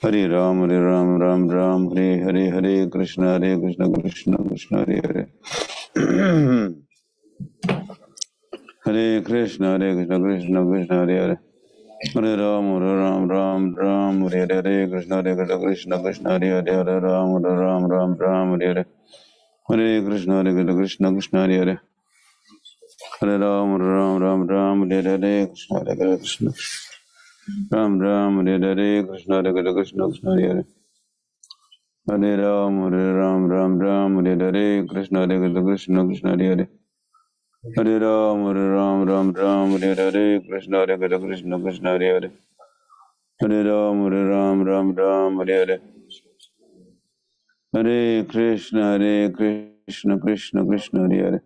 Hare Ram Ram Hare Krishna Krishna Krishna Hare Hare Hare Krishna Krishna Krishna Hare Hare Hare Ram Ram Hare Krishna Krishna Krishna Hare Hare Hare Ram Hare Hare Hare Krishna Krishna Krishna Hare Hare Hare Ram Hare Krishna Ram Hare Krishna Krishna Hare Hare Hare Ram Hare Krishna Krishna Hare Hare Hare Ram Hare Krishna Krishna Hare Hare Hare Ram Hare Hare Hare Krishna Krishna Krishna Hare Hare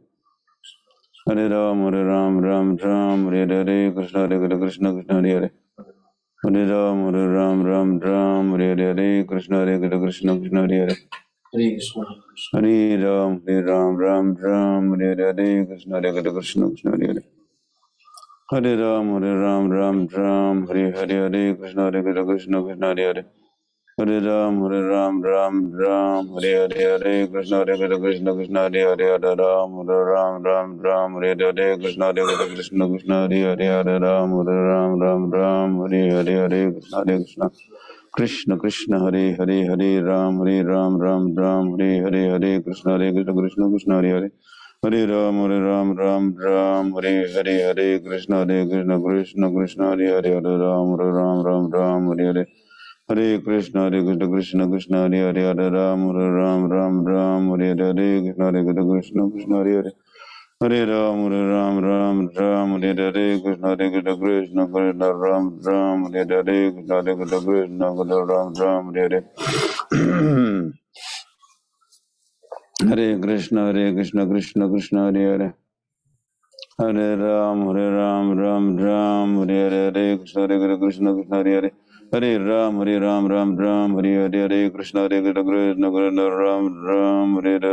Hare Ram Hare Hare Krishna Krishna Hare Hare Hare Ram Hare Hare Krishna Krishna Hare Hare Hare Ram Hare Hare Krishna Krishna Hare Hare Hare Ram Hare Hare Krishna Krishna Hare Hare Hare Ram Hare Hare Krishna Krishna Hare Hare Hare Ram Hare Hare Krishna Krishna Hare Hare Hare Ram Hare Hare Krishna Krishna Hare Hare Ram Hare Hare Krishna Krishna Hare Hare Hare Ram Hare Hare Krishna Krishna Hare Hare Hare Ram Hare Hare Hare Krishna Krishna Hare Hare Hare Ram Hare Hare Krishna Krishna Hare Hare Hare Ram Hare Hare Krishna Krishna Ram Hare Hare Krishna Ram Hare Hare Hare Krishna Krishna Hare Hare Hare Ram Hare Hare Krishna Krishna Hare Hare Hare Ram Hare Hare Krishna Krishna Ram Hare Hare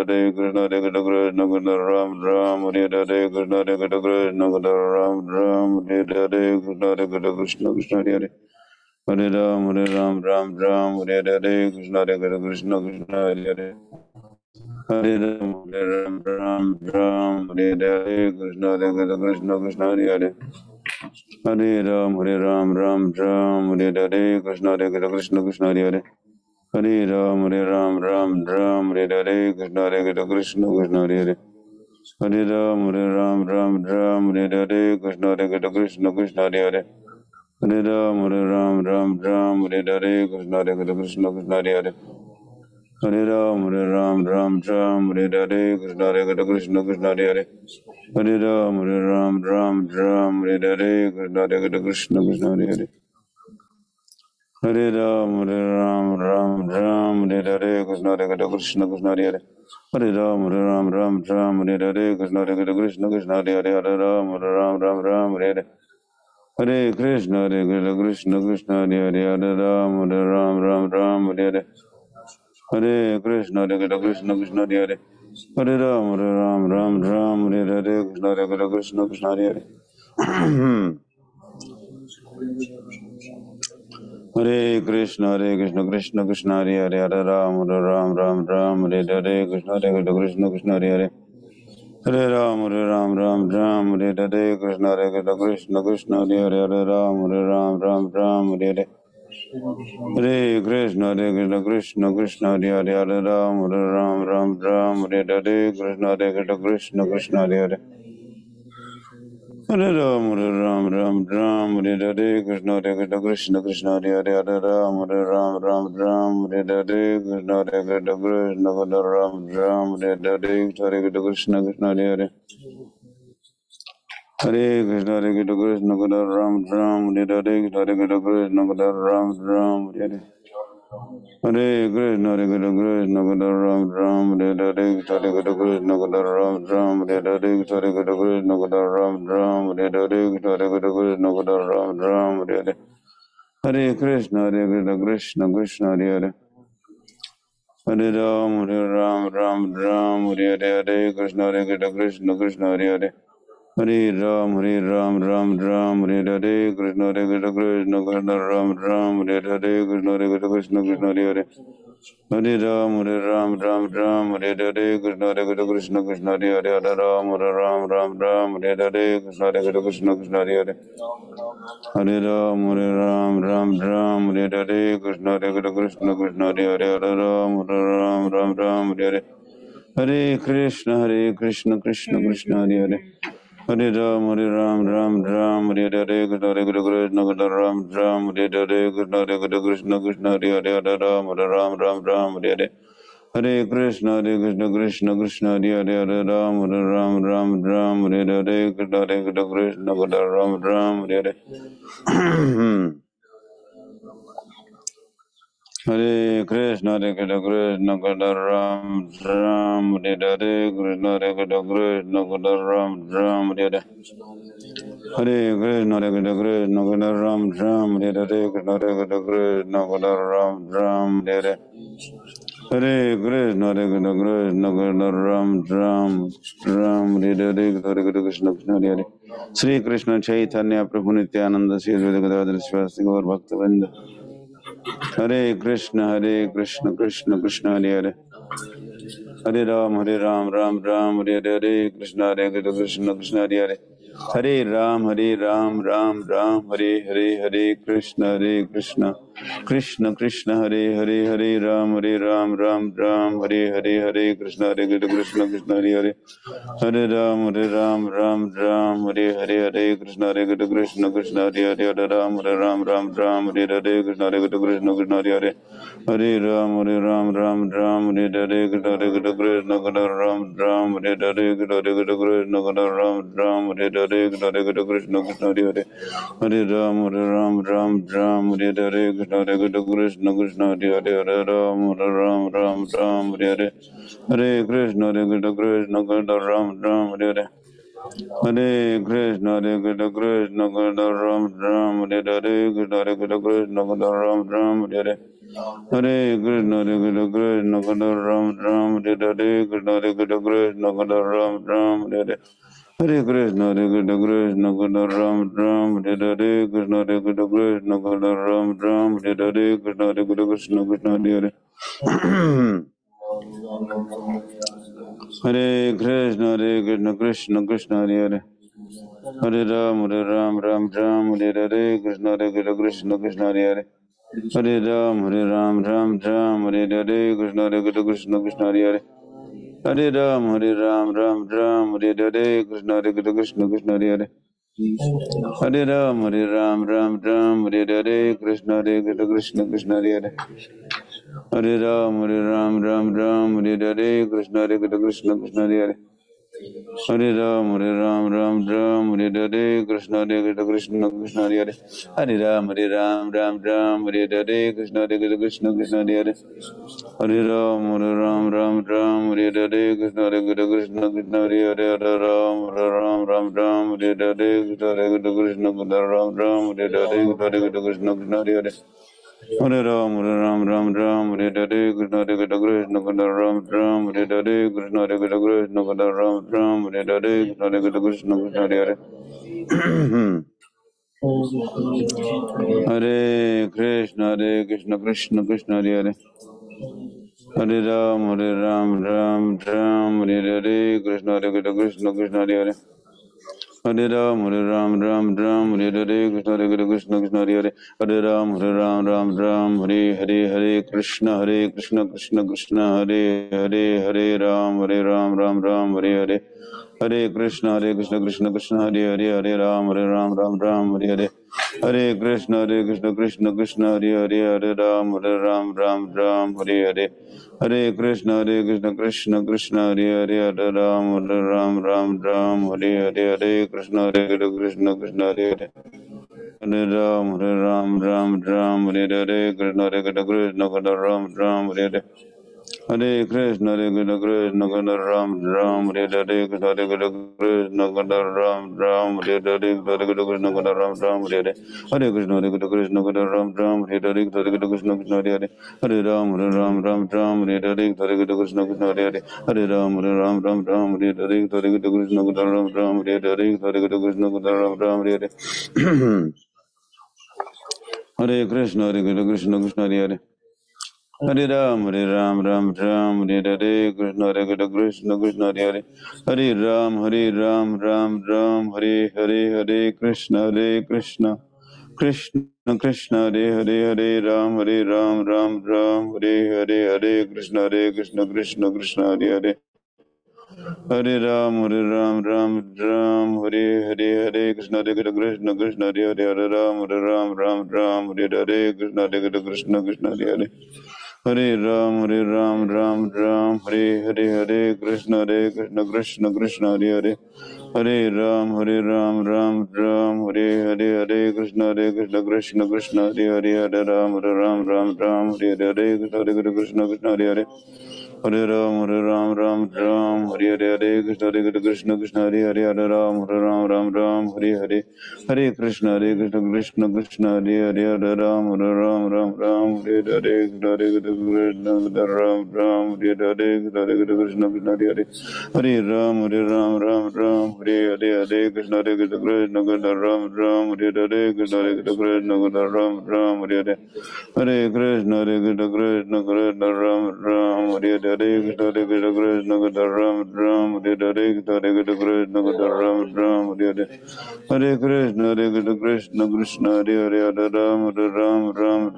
Krishna Krishna Ram Hare Hare Krishna Krishna Ram Hare Hare Krishna Krishna Hare Hare Hare Ram Hare Hare Krishna Krishna Hare Hare Hare Ram Hare Hare Krishna Krishna Hare Hare Hare Ram Hare Hare Krishna Krishna Hare Hare Hare Ram Hare Hare Krishna Krishna Hare Hare Hare Ram Hare Hare Krishna Krishna Hare Hare Hare Ram Hare Hare Krishna Krishna Hare Hare Hare Ram Hare Hare Krishna Krishna Hare Hare Hare Ram Hare Hare Krishna Krishna Hare Hare Hare Ram Hare Hare Krishna Krishna Hare Hare Hare Ram Hare Hare Krishna Krishna Hare Hare Hare Ram Hare Hare Hare Krishna Krishna Hare Hare Hare Ram Hare Hare Hare Krishna Krishna Hare Hare Hare Ram Hare Hare Krishna Krishna Hare Hare Hare Krishna Krishna Krishna Hare Hare Hare Ram Hare Hare Krishna Krishna Hare Hare Hare Ram Hare Hare Krishna Krishna Hare Hare Hare Ram Hare Hare Hare Krishna Krishna Hare Hare Hare Ram Hare Hare Krishna Krishna Hare Hare Hare Ram Hare Hare Krishna Krishna Hare Hare Hare Ram Hare Hare Krishna Ram Hare Hare Krishna Krishna Hare Hare Hare Krishna Ram Hare Hare Krishna Ram Hare Hare Hare Krishna Ram Hare Hare Krishna Ram Hare Hare Krishna Ram Hare Hare Ram Hare Hare Hare Krishna Krishna Hare Hare Hare Ram Hare Hare Krishna Krishna Hare Hare Hare Ram, Ram Ram, Hare Hare Krishna, Krishna Krishna, Ram Ram, Hare Hare Krishna, Krishna Krishna, Hare Hare. Hare Ram, Ram Ram, Hare Hare Krishna, Krishna Krishna, Hare Hare. Hare Ram, Ram, Hare Hare Krishna, Krishna Krishna, Hare Hare. Hare Ram, Ram, Hare Hare Krishna, Krishna Krishna, Hare Hare. Hare Ram, Ram, Hare Hare. Hare Krishna, Krishna Krishna, Hare Hare. Hare Ram, Ram, Hare Hare Krishna, Krishna Krishna, Ram, Hare Hare Krishna, Krishna Krishna, Hare Hare. Hare Ram, Ram, Hare Hare. Hare Krishna, Krishna Krishna, Hare Hare. Hare Ram, Ram, Hare Hare Krishna, Krishna Krishna, Ram, Hare Hare. Hare Krishna, Krishna Krishna, Ram, Hare Hare Krishna, Krishna Krishna, Ram, Hare Hare. Hare Krishna, Krishna Krishna, Ram, Hare Hare Krishna, Krishna Krishna, Ram, Hare Hare. Hare Krishna, Krishna Krishna, Ram, Hare Hare, Hare Krishna, Krishna Hare Hare. Shri Krishna Chaitanya Prabhu Nityananda Sri Advaita Gadadhar Sivasati Gaur Bhaktavinda. Hare Krishna, Krishna Krishna, Hare Hare. Hare Ram, Ram Hare Hare, Krishna Krishna Krishna, Hare Hare. Hare Ram, Ram Hare Hare, Hare Krishna, Krishna Krishna, Hare Hare. Hare Ram, Ram Hare Hare, Hare Krishna, Krishna Krishna, Hare Hare. Hare Ram, Ram Hare Hare, Hare Krishna, Krishna Krishna, Hare Hare. Hare Ram, Ram Hare Hare, Krishna Krishna Krishna, Hare Hare. Hare Ram, Ram Hare Hare, Krishna Krishna Ram, Hare Hare, Krishna Krishna Ram, Hare Hare, Krishna Krishna Krishna, Hare Hare. Hare Ram, Ram Hare Hare, Krishna Krishna Krishna, Hare Hare. Hare Ram, Ram Hare Hare. Hare Krishna, Krishna Krishna, Ram, Hare Hare. Hare Krishna, Krishna Ram, Hare Hare, Krishna Krishna Ram, Hare Hare. Hare Krishna, Krishna Ram, Hare Hare, Krishna Krishna Ram, Hare Hare. Hare Krishna, Krishna Ram, Hare Hare, Krishna Krishna Ram, Hare Hare, Krishna Krishna Krishna, Hare Hare. Hare Krishna, Krishna Krishna, Hare Hare. Hare Ram, Ram Hare Hare, Krishna Krishna Krishna, Hare Hare. Hare Ram, Ram Hare Hare, Krishna Krishna Krishna, Hare Hare. Hare Ram, Hare Hare, Krishna Krishna Krishna, Hare Hare. Hare Ram, Hare Hare, Krishna Krishna Krishna, Hare Hare. Hare Ram, Hare Hare, Krishna Krishna Krishna, Hare Hare. Hare Ram, Hare Hare, Krishna Krishna Krishna, Hare Hare. Hare Ram, Hare Hare, Krishna Krishna Krishna, Hare Hare. Hare Ram, Hare Hare, Krishna Krishna Krishna, Hare Hare. Hare Ram, Hare Hare, Krishna Krishna Krishna, Ram, Hare Hare, Krishna Krishna Krishna, Hare Hare. Hare Ram, Hare Hare, Krishna Krishna Krishna, Ram, Hare Hare, Krishna Krishna Krishna, Ram, Hare Hare, Krishna Krishna Krishna, Hare Hare. Hare Krishna, Krishna Krishna, Hare Hare. Hare Ram, Hare Hare Hare, Krishna Krishna Krishna, Hare Hare. Hare Ram, Hare Hare Hare, Krishna Krishna Krishna, Hare Hare. Hare Ram, Hare Hare Hare Krishna Krishna Krishna, Hare Hare. Hare Ram, Hare Hare Hare. Hare Krishna Krishna Krishna, Hare Hare. Hare Ram, Hare Hare Hare. Hare Krishna Krishna Krishna, Hare Hare. Hare Ram, Hare Hare Hare. Hare Krishna Krishna Krishna, Hare Hare. Hare Ram, Hare Hare Hare. Krishna Krishna Krishna, Hare Hare. Hare Ram, Hare Hare Hare. Krishna Krishna Krishna, Hare Hare. Hare Krishna Krishna Krishna Ram Ram Hare Hare Krishna Krishna Ram Ram Hare Hare Krishna Krishna Ram Ram Hare Hare Hare Krishna Krishna Ram Ram Hare Hare Krishna Krishna Hare Hare Hare Ram Ram Ram Hare Hare Krishna Krishna Hare Hare Hare Ram Ram Ram Hare Hare Krishna Ram Ram Hare Hare Krishna Ram Ram Hare Hare Hare Krishna Krishna Hare Hare Hare Ram, Ram Ram, Hare Hare Krishna, Krishna Krishna, Hare Hare, Hare Ram, Ram Ram, Hare Hare, Hare Krishna, Krishna Krishna, Hare Hare, Hare Ram, Ram Ram, Hare Hare, Hare Krishna, Krishna Krishna, Hare Hare, Hare Ram, Ram Ram, Hare Hare, Hare Krishna, Krishna Krishna, Hare Hare, Hare Ram, Ram Ram, Hare Hare, Krishna Krishna Krishna, Hare Hare. Hare Ram, Ram Ram, Hare Hare, Hare Krishna, Krishna Krishna, Hare Hare, Hare Ram, Ram Ram, Hare Hare, Hare Krishna, Krishna Krishna, Hare Hare, Hare Ram, Ram Ram, Hare Hare, Krishna Krishna, Hare Hare. Hare Ram, Ram Ram, Hare Hare, Hare Krishna, Krishna Krishna, Hare Hare, Hare Ram, Ram Ram, Hare Hare, Hare Krishna, Krishna Krishna, Hare Hare, Hare Ram, Ram Ram, Hare Hare, Hare Krishna, Ram Ram, Hare Hare, Hare Krishna Krishna, Hare Hare, Hare Ram, Ram, Hare Hare, Hare Krishna, Krishna Ram Ram, Hare Hare, Krishna Ram Ram, Hare Hare, Hare Krishna, Krishna Ram Ram, Hare Hare, Krishna Krishna Ram Ram, Hare Hare, Krishna Krishna Ram Ram, Hare Hare, Hare Krishna, Krishna Krishna, Hare Hare, Hare Ram, Ram,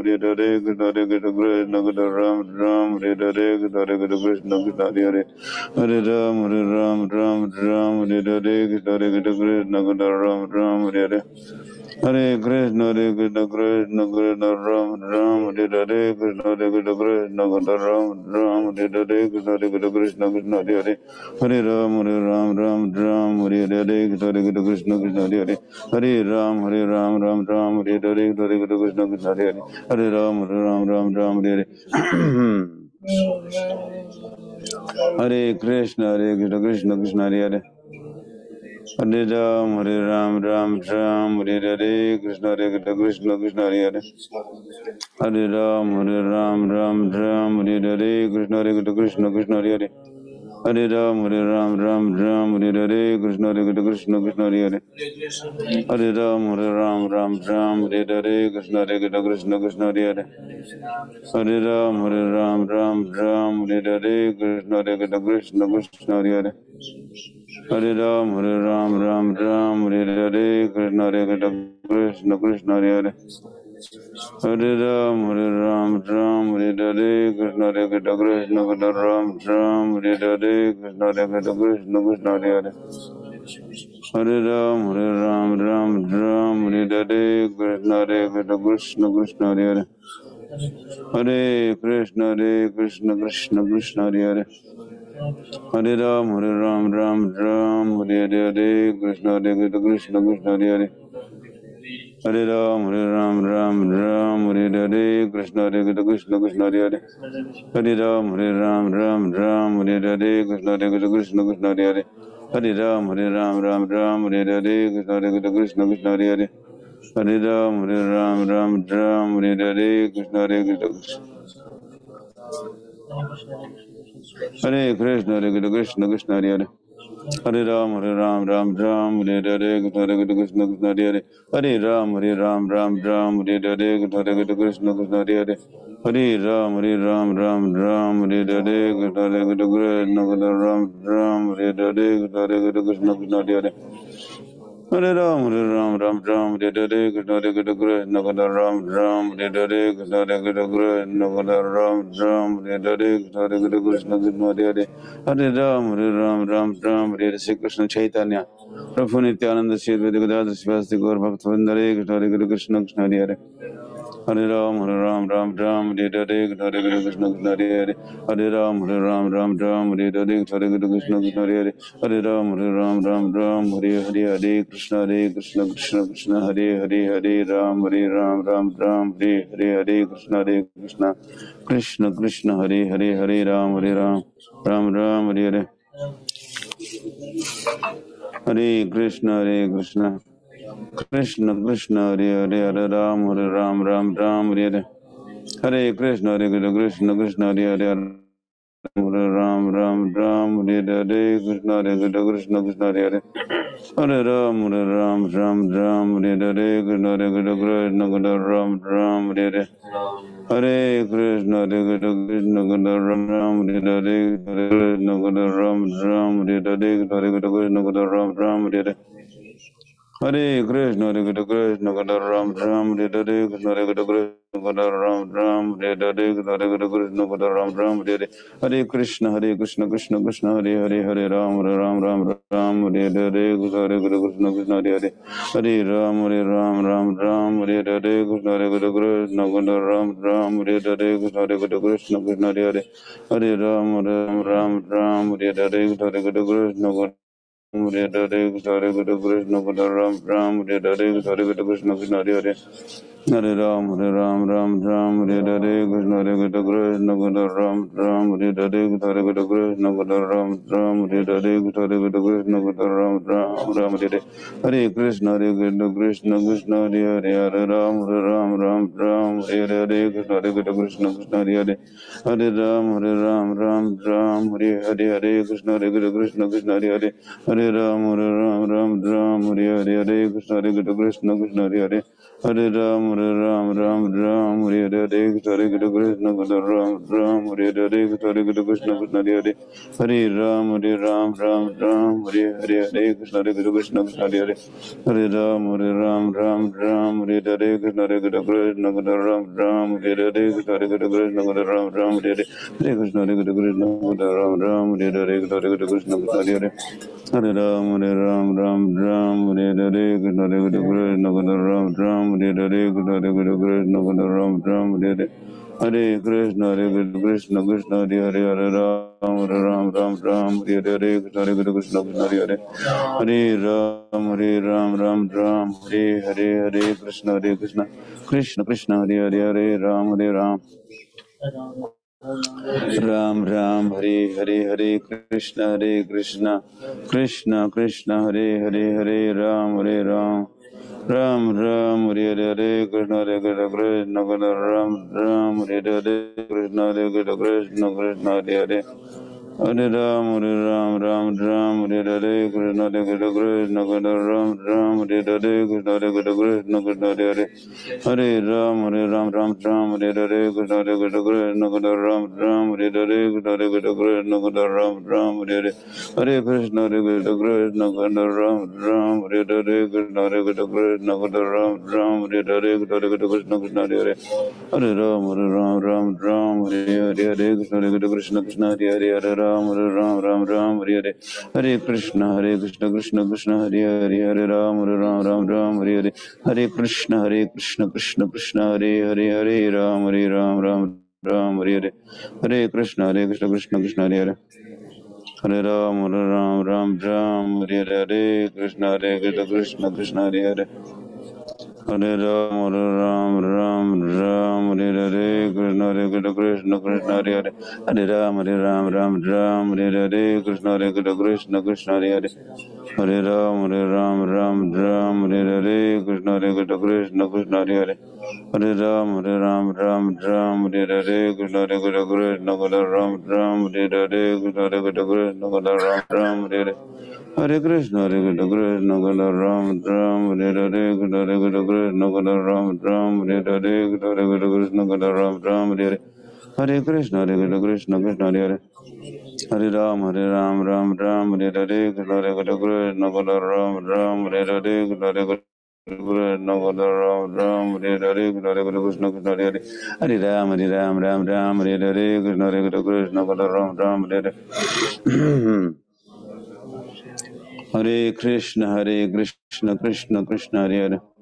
Hare Hare, Krishna Krishna Ram Ram, Hare Hare, Krishna Krishna, Hare Hare, Hare Ram, Ram, Hare Hare, Krishna Krishna Ram Ram, Hare Hare. Hare Krishna, Krishna Ram Ram, Hare Hare, Krishna Krishna Ram Ram, Hare Hare, Krishna Krishna, Hare Hare, Hare Ram, Ram, Hare Hare, Krishna Krishna, Hare Hare, Hare Ram, Hare Hare, Krishna Krishna, Hare Hare, Hare Ram, Hare Hare. Hare Krishna, Krishna Krishna, Hare Hare. Hare Ram, Ram, Hare Hare, Krishna Krishna, Hare Hare, Hare Ram, Ram, Hare Hare, Krishna Krishna, Hare Hare, Hare Ram, Ram, Hare Hare, Krishna Krishna, Hare Hare, Hare Ram, Ram, Hare Hare, Krishna Krishna, Hare Hare, Hare Ram, Ram, Hare Hare, Krishna Krishna, Hare Hare, Hare Ram, Ram, Hare Hare, Krishna Krishna, Hare Hare, Hare Ram, Hare Hare, Krishna Krishna, Ram, Hare Hare, Krishna Krishna, Hare Hare, Hare Ram, Hare Hare, Krishna Krishna, Hare Hare, Hare Krishna, Krishna Krishna, Hare Hare, Hare Ram, Ram, Hare Hare, Krishna Krishna, Hare Hare, Hare Ram, Ram, Hare Hare, Krishna Krishna, Hare Hare, Hare Ram, Ram, Hare Hare, Krishna Krishna, Hare Hare, Hare Ram, Hare Hare, Krishna Krishna, Hare Hare, Hare Ram, Hare Hare, Krishna Krishna. Hare Krishna, Krishna Krishna, Hare Hare, Hare Ram, Hare Hare, Krishna Krishna, Hare Hare, Hare Ram, Hare Ram, Hare Hare, Krishna Krishna, Hare Hare, Hare Ram, Hare Hare, Krishna Krishna, Ram, Hare Hare, Krishna Krishna, Hare Hare, Hare Ram, Hare Hare, Krishna Krishna, Ram, Hare Hare, Krishna Krishna, Ram, Hare Hare, Krishna Krishna, Hare Hare, Hare Ram, Hare Hare, Shri Krishna Chaitanya, Prabhu Nityananda, Shri Advaita Gadadhar Sivasati Gaur Bhakta Vrinda, Hare Krishna, Hare Krishna, Krishna Hare Hare, Hare Ram, Ram Ram, Hare Hare, Hare Krishna, Krishna Hare Hare, Hare Ram, Ram, Hare Hare, Hare Krishna, Krishna Hare Hare, Hare Ram, Ram, Hare Hare, Hare Krishna, Krishna Krishna, Hare Hare, Hare Ram, Hare Hare, Hare Krishna, Krishna Krishna Krishna, Hare Hare, Hare Ram, Ram, Hare Hare, Hare Krishna, Krishna Krishna, Hare Hare, Hare Ram, Hare Hare. Hare Krishna, Krishna Krishna, Hare Hare, Hare Ram, Hare Hare, Krishna Krishna Krishna, Hare Hare, Hare Ram, Hare Hare, Krishna Krishna Krishna, Ram, Hare Hare, Hare Krishna, Krishna Krishna, Ram, Hare Hare, Hare Krishna, Ram, Hare Hare, Hare Krishna, Ram, Hare Hare. Hare Krishna, Krishna Ram, Hare Hare, Krishna Krishna Ram, Hare Hare, Hare Krishna Ram, Hare Hare, Hare Krishna, Krishna Krishna, Hare Hare, Hare Ram, Hare Hare, Hare Krishna, Hare Hare, Hare Ram, Hare Hare, Krishna Krishna Ram, Hare Hare, Hare Krishna, Hare Hare, Hare Ram, Hare Hare, Hare Krishna, Hare Hare, Hare Krishna, Ram, Hare Hare, Hare Krishna, Hare Hare, Hare Ram, Hare Hare, Krishna, Krishna, Ram, Hare Hare, Hare Krishna, Ram, Hare Hare, Hare Krishna, Ram, Hare Hare, Hare Krishna, Krishna, Hare Hare, Hare Ram, Hare Hare, Krishna, Hare Hare, Hare Ram, Hare Hare, Krishna, Krishna, Hare Hare, Hare Ram, Hare Hare, Krishna, Hare Hare, Hare Ram, Hare Hare, Hare Krishna, Ram, Hare Hare, Hare Krishna, Hare Hare, Hare Ram, Hare Hare, Hare Krishna, Hare Hare, Hare Ram, Hare Hare, Krishna, Ram, Hare Hare, Hare Krishna, Ram, Hare Hare, Hare Krishna, Ram, Hare Hare, Hare Krishna, Hare Hare, Hare Ram, Hare Hare, Krishna Krishna, Ram, Hare Hare, Hare Krishna, Ram, Hare Hare, Hare Krishna, Krishna, Hare Hare, Hare Ram, Hare Hare, Hare Krishna, Hare Hare, Hare Ram, Hare Hare, Hare Krishna, Krishna, Hare Hare, Hare Ram. Ram, Hare Krishna, Krishna Krishna, Hare Ram, Ram, Hare Krishna, Krishna Ram, Hare Krishna, Krishna, Hare Hare Ram, Hare Hare, Krishna, Krishna, Ram, Hare Hare, Krishna, Krishna, Hare Hare Ram, Hare Hare, Krishna, Krishna, Ram, Hare Hare, Krishna, Krishna, Ram, Hare Hare, Hare Krishna, Krishna, Ram, Hare Hare, Krishna, Krishna, Ram, Hare Hare, Krishna, Hare Hare, Hare Ram, Hare Hare, Krishna, Hare Hare, Hare Ram, Hare Hare, Hare Krishna, Krishna, Hare Hare, Hare Ram, Hare Hare, Hare Krishna, Krishna, Hare Hare, Hare Ram, Hare Hare, Hare Krishna, Krishna, Hare Hare, Hare Ram, Hare Hare, Krishna, Krishna, Hare Hare, Hare Ram, Hare Hare, Krishna, Hare Hare, Hare Ram, Hare Hare, Krishna, Krishna, Hare Hare, Hare Ram, Hare Hare, Krishna, Krishna, Hare Hare, Hare Ram, Hare Hare, Krishna, Krishna, Ram, Hare Hare, Hare Krishna, Ram, Hare Hare, Krishna, Ram, Hare Hare, Krishna, Ram, Hare Hare, Hare Krishna, Krishna, Hare Hare, Hare Ram, Hare Hare, Krishna, Ram, Hare Hare, Krishna, Ram, Hare Hare, Krishna, Hare Hare, Hare Ram, Hare Hare, Krishna, Ram, Hare Hare. Hare Krishna, Krishna, Krishna, Hare Hare,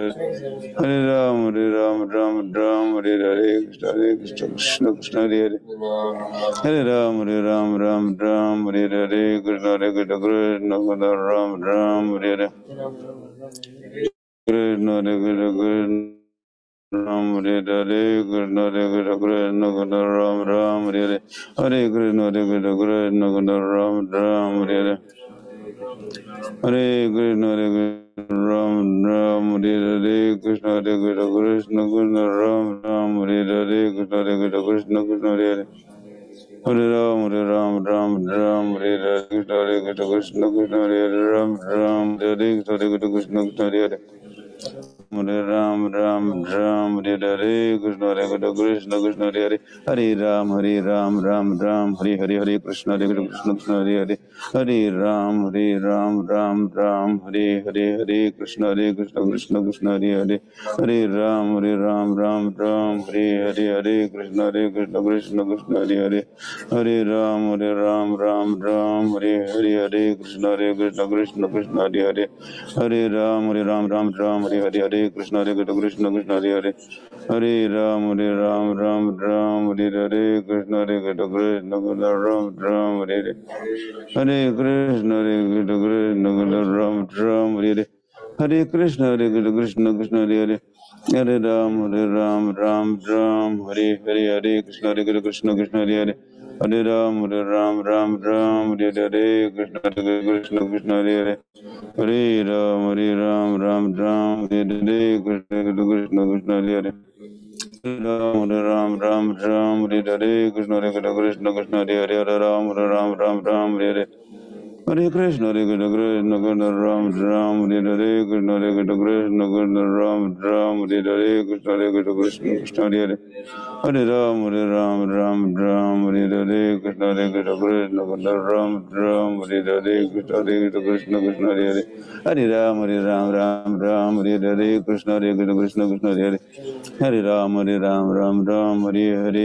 Hare Ram, Ram Ram, Hare Hare, Krishna Krishna, Krishna Hare Hare. Hare Ram, Ram Ram, Hare Hare, Krishna Hare Krishna, Krishna Ram Ram, Hare Hare. Krishna Hare Krishna, Krishna Ram Hare Hare, Krishna Hare Krishna, Krishna Ram Ram, Hare Hare. Hare Krishna, Hare Krishna, Krishna Ram Ram, Hare Hare. Hare Krishna, Hare Krishna, Ram Ram, Hare Hare, Krishna Hare Krishna, Krishna Krishna, Ram Ram, Hare Hare, Krishna Hare Krishna, Krishna Krishna, Hare Hare. Hare Ram, Ram Ram, Hare Hare, Krishna Hare Krishna, Krishna Krishna, Hare Hare, Ram Ram, Hare Hare, Krishna Hare Krishna, Krishna Krishna, Hare Hare. Hare Ram, Ram Hare Hare, Krishna Hare Krishna, Krishna Krishna, Hare Hare. Hare Ram, Ram Hare Hare, Hare Krishna, Hare Krishna, Krishna Krishna, Hare Hare. Hare Ram, Ram Hare Hare, Hare Krishna, Hare Krishna, Krishna Krishna, Hare Hare. Hare Ram, Ram Hare Hare, Hare Krishna, Hare Krishna, Krishna Krishna, Hare Hare. Hare Ram, Ram Hare Hare, Hare Krishna, Hare Krishna, Krishna Krishna, Hare Hare. Hare Ram, Ram Hare Hare, Hare Krishna, Hare Krishna, Krishna Krishna, Hare Hare. Hare Ram, Ram Hare Hare, Krishna Hare Krishna, Krishna Krishna, Ram Hare Hare. Hare Krishna, Hare Krishna, Krishna Krishna, Ram Hare Hare. Hare Krishna, Hare Krishna, Krishna Krishna, Hare Hare. Hare Ram, Ram Hare Hare, Hare Krishna, Hare Krishna, Krishna Krishna, Hare Hare. Hare Ram, Ram Hare Hare, Krishna Hare Krishna, Krishna Hare Hare. Hare Ram, Ram Hare Hare, Krishna Krishna, Krishna Hare Hare. Hare Ram, Ram Hare Hare, Krishna Hare Krishna, Krishna Krishna, Hare Hare. Hare Ram, Ram Hare Hare. Hare Krishna, Hare Krishna, Krishna Krishna, Ram Hare Hare, Krishna Hare Krishna, Krishna Krishna, Ram Hare Hare, Krishna Hare Krishna, Krishna Krishna, Hare Hare. Hare Ram, Hare Hare, Krishna Hare Krishna, Krishna Krishna, Ram Hare Hare, Krishna Hare Krishna, Krishna Krishna, Hare Hare. Hare Ram, Hare Hare, Krishna Hare Krishna, Krishna Krishna, Hare Hare. Hare Ram, Hare Hare,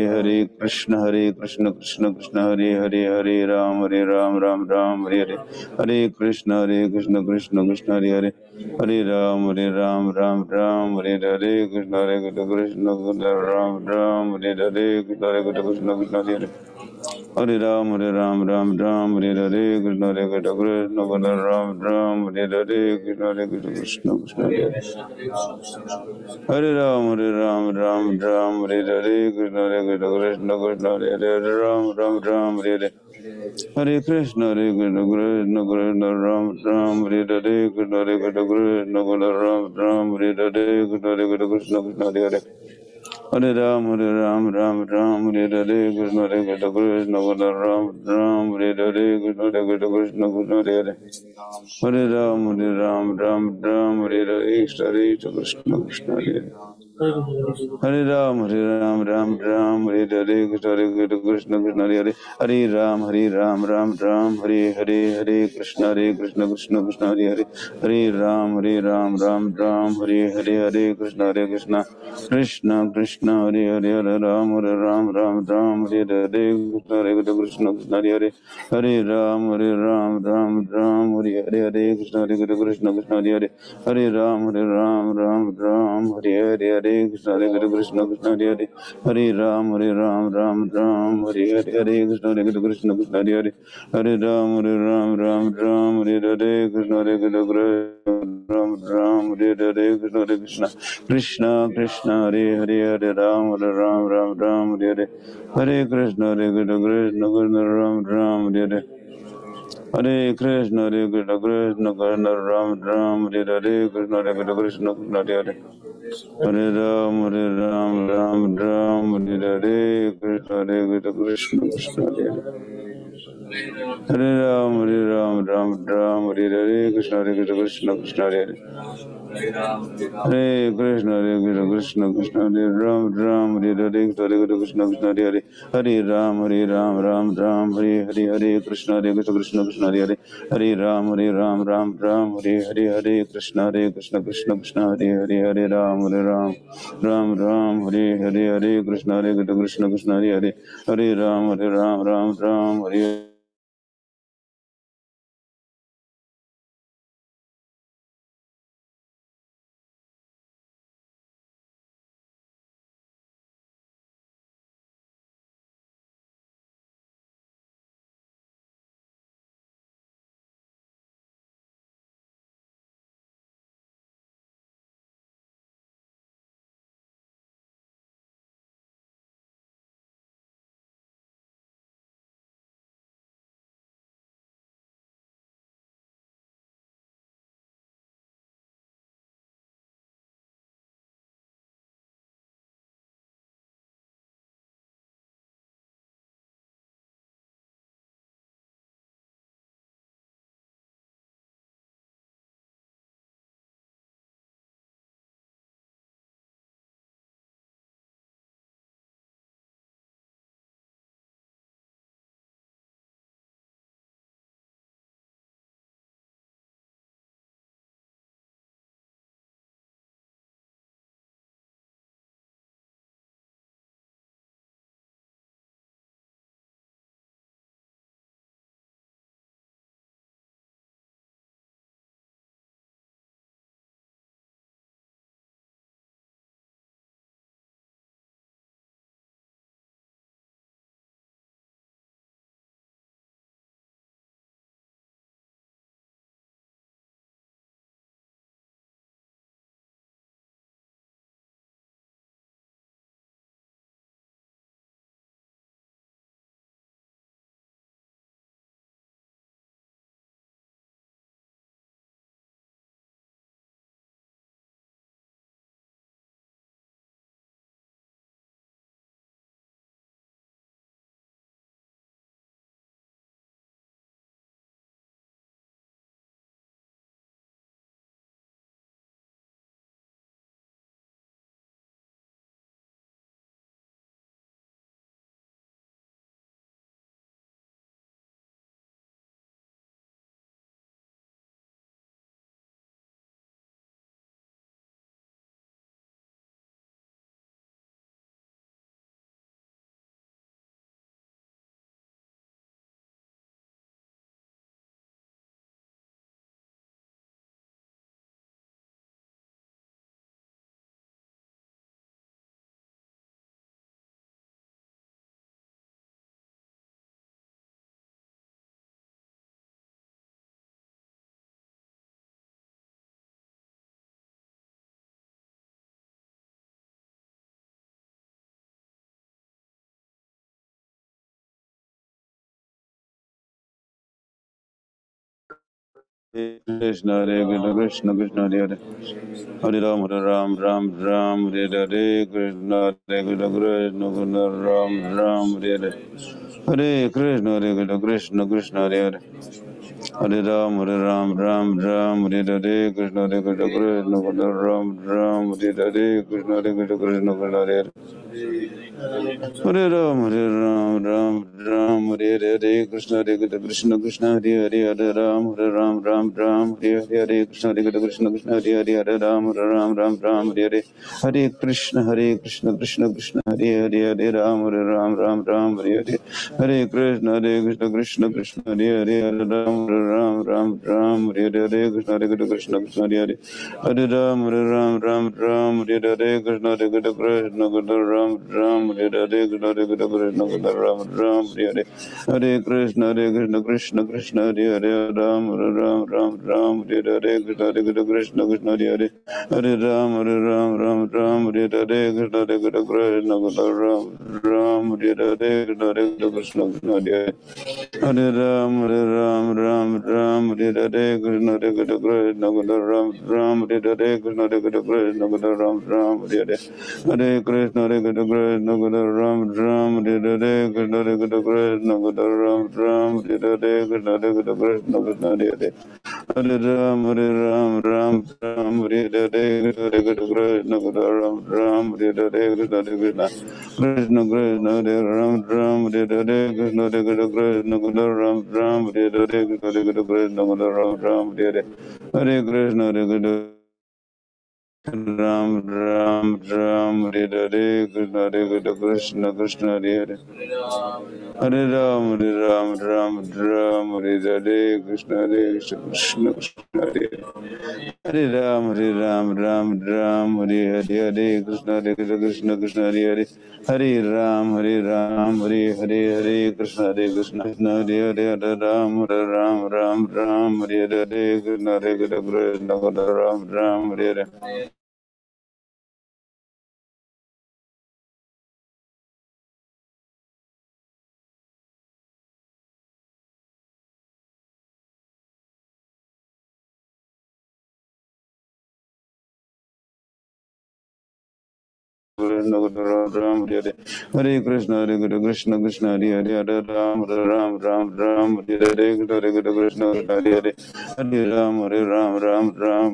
Hare Krishna, Krishna Krishna, Hare Hare. Hare Ram, Hare Hare Hare. Hare Krishna, Krishna Krishna, Hare Hare. Hare Ram, Hare Hare Hare. Krishna Hare Krishna, Krishna Krishna, Ram Hare Hare. Krishna Hare Krishna, Krishna Krishna, Hare Hare. Hare Ram, Hare Hare Hare. Krishna Hare Krishna, Krishna Krishna, Ram Hare Hare. Krishna Hare Krishna, Krishna Krishna, Hare Hare. Hare Ram, Hare Hare, Krishna Hare Krishna, Krishna Krishna, Hare Hare. Hare Ram, Hare Hare. Hare Krishna, Hare Krishna, Krishna Krishna, Ram Hare Hare. Krishna Hare Krishna, Krishna Krishna, Ram Hare Hare. Krishna Hare Krishna, Krishna Krishna, Hare Hare. Hare Ram, Hare Hare, Krishna Hare Krishna, Krishna Krishna, Ram Hare Hare. Krishna Hare Krishna, Krishna Krishna, Hare Hare. Hare Ram, Hare Hare, Krishna Hare Krishna, Krishna Hare Hare. Hare Ram, Hare Hare, Krishna Hare Krishna, Krishna Hare Hare. Hare Ram, Hare Hare, Hare Krishna, Krishna Krishna, Hare Hare. Hare Ram, Hare Hare Hare, Krishna Krishna, Krishna Krishna, Hare Hare. Hare Ram, Hare Hare Hare, Krishna Krishna, Krishna Hare Hare. Hare Ram, Hare Hare Hare, Krishna Krishna, Krishna Hare Hare. Hare Ram, Hare Hare Hare, Krishna Krishna, Krishna Hare Hare. Hare Ram, Hare Hare Hare, Krishna Krishna, Krishna Hare Hare. Hare Ram, Hare Hare, Krishna Krishna, Hare Hare. Krishna Krishna, Krishna Krishna, Hare Hare. Hare Ram, Hare Hare Hare. Hare Krishna, Krishna Krishna, Ram Hare Hare. Hare Krishna, Krishna Krishna, Ram Hare Hare. Krishna Hare Krishna, Krishna Krishna, Hare Hare. Hare Ram, Hare Hare Hare. Krishna Hare Krishna, Krishna Krishna, Hare Hare. Hare Ram, Hare Hare, Krishna Hare Krishna, Krishna Krishna, Hare Hare. Hare Krishna, Krishna Krishna, Hare Ram, Hare Hare, Krishna Krishna, Hare Hare. Hare Ram, Hare Hare, Krishna Hare Krishna, Krishna Krishna, Hare Hare. Hare Ram, Hare Hare, Krishna Krishna, Krishna Krishna, Hare Hare. Hare Ram, Hare Hare, Krishna Hare Krishna, Krishna Krishna, Hare Hare. Hare Ram, Hare Hare. Krishna Hare Krishna Krishna Hare Hare Hare Ram Ram Ram Hare Hare Krishna Hare Krishna Krishna Ram Ram Hare Hare Hare Krishna Krishna Krishna Hare Hare Hare Ram Ram Ram Hare Hare Krishna Hare Krishna Krishna Ram Ram Hare Hare Krishna Hare Krishna Krishna Hare Hare Hare Ram Ram Hare Hare Krishna Hare Krishna Krishna Hare Hare Hare Ram Ram Hare Hare Krishna Hare Krishna Krishna Hare Hare Hare Ram Ram Hare Hare Hare Krishna Krishna Krishna Hare Hare Hare Ram Ram Hare Hare Hare Krishna Krishna Krishna Hare Hare Hare Ram Ram Hare Hare Krishna Hare Krishna Krishna Hare Hare Hare Ram Ram Hare Hare Krishna Hare Krishna Ram Hare Hare Krishna Hare Krishna Ram Hare Hare Hare Krishna Krishna Krishna Hare Hare Ram Ram Hare Hare Krishna Hare Krishna Krishna Hare Hare Hare Ram Hare Hare Krishna Hare Krishna Ram Hare Hare Krishna Hare Krishna Krishna Hare Hare Hare Ram Hare Hare Krishna Hare Krishna Ram Hare Hare Krishna Hare Krishna Ram Hare Hare Hare Krishna Krishna Ram Hare Hare Krishna Hare Krishna Ram Hare Hare Krishna Hare Krishna Krishna Hare Hare Hare Ram Hare Hare Krishna Hare Krishna Ram Hare Hare Krishna Hare Krishna Krishna Hare Ram Hare Hare Krishna Hare Krishna Ram Hare Hare Krishna Hare Krishna Ram Hare Hare Hare Krishna Ram Hare Hare Krishna Hare Krishna Krishna Hare Hare Hare Ram Hare Hare Krishna Hare Krishna Krishna Hare Hare Ram Hare Hare Hare Krishna Hare Krishna Krishna Hare Hare Hare Ram Hare Hare Krishna Hare Krishna Krishna Hare Hare Hare Ram Hare Hare Krishna Hare Krishna Ram Hare Hare Ram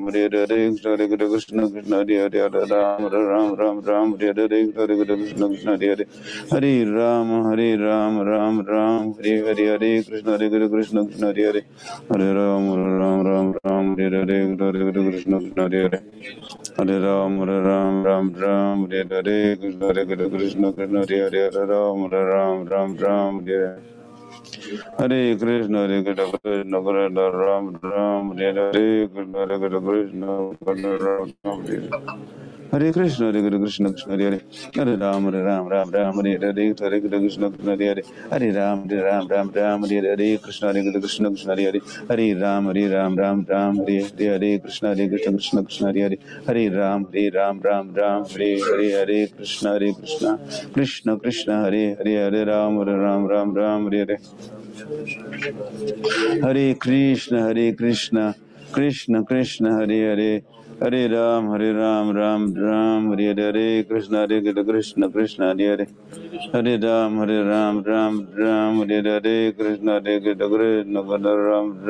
Hare Hare Krishna Krishna Krishna Hare Hare Hare Ram Hare Hare Krishna Hare Hare Hare Ram Hare Hare Krishna Krishna Krishna Hare Hare Hare Ram Hare Hare Krishna Krishna Hare Hare Hare Ram Hare Hare Krishna Krishna Krishna Hare Hare Hare Ram Hare Hare Krishna Krishna Hare Hare Hare Ram Hare Hare Krishna Krishna Hare Hare Hare Ram Hare Hare Hare Krishna Krishna Ram Hare Hare Krishna Hare Hare Krishna Krishna Hare Hare Hare Ram Hare Hare Hare Krishna Krishna Hare Hare Hare Ram Hare Hare Hare Krishna Krishna Hare Hare Hare Ram Hare Hare Krishna Krishna Hare Hare Hare Ram Hare Hare Krishna Krishna Krishna Hare Hare Hare Ram Hare Hare Hare Hare Krishna Krishna Krishna Hare Hare Hare Ram Hare Hare Hare Krishna Krishna Krishna Hare Hare Hare Ram Hare Hare Hare Krishna Krishna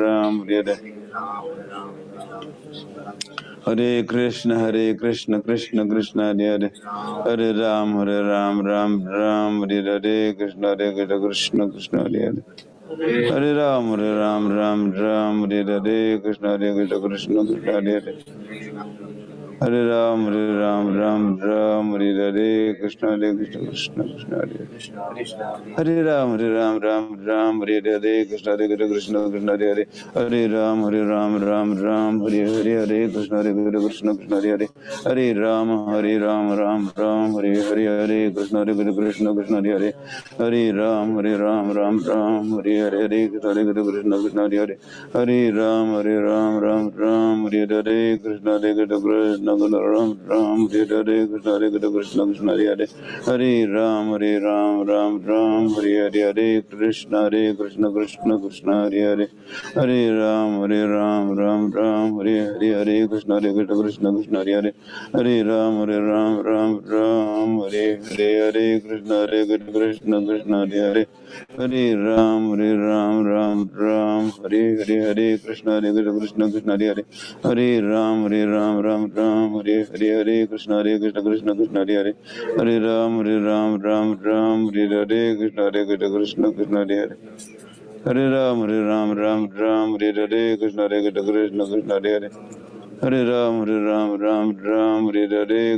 Ram Hare Hare Hare Krishna Krishna Krishna Hare Hare Hare Ram Hare Hare Krishna Krishna Krishna Hare Hare Hare Ram Hare Hare Krishna Krishna Krishna Hare Hare Hare Ram Hare Hare Krishna Krishna Krishna Hare Hare Hare Ram Hare Hare Krishna Krishna Krishna Hare Hare Hare Ram Hare Hare Krishna Krishna Krishna Hare Hare Hare Ram Hare Hare Krishna Krishna Krishna Hare Hare Hare Ram Hare Hare Krishna Krishna Krishna Hare Hare Hare Ram Hare Hare Krishna Krishna Krishna Ram Ram Hare Krishna Krishna Hare Ram Ram Ram Hare Hare Krishna Krishna Krishna Hare Ram Ram Hare Krishna Krishna Hare Ram Ram Hare Krishna Krishna Hare Ram Hare Krishna Krishna Hare Ram Hare Krishna Krishna Hare Ram Krishna Krishna Hare Ram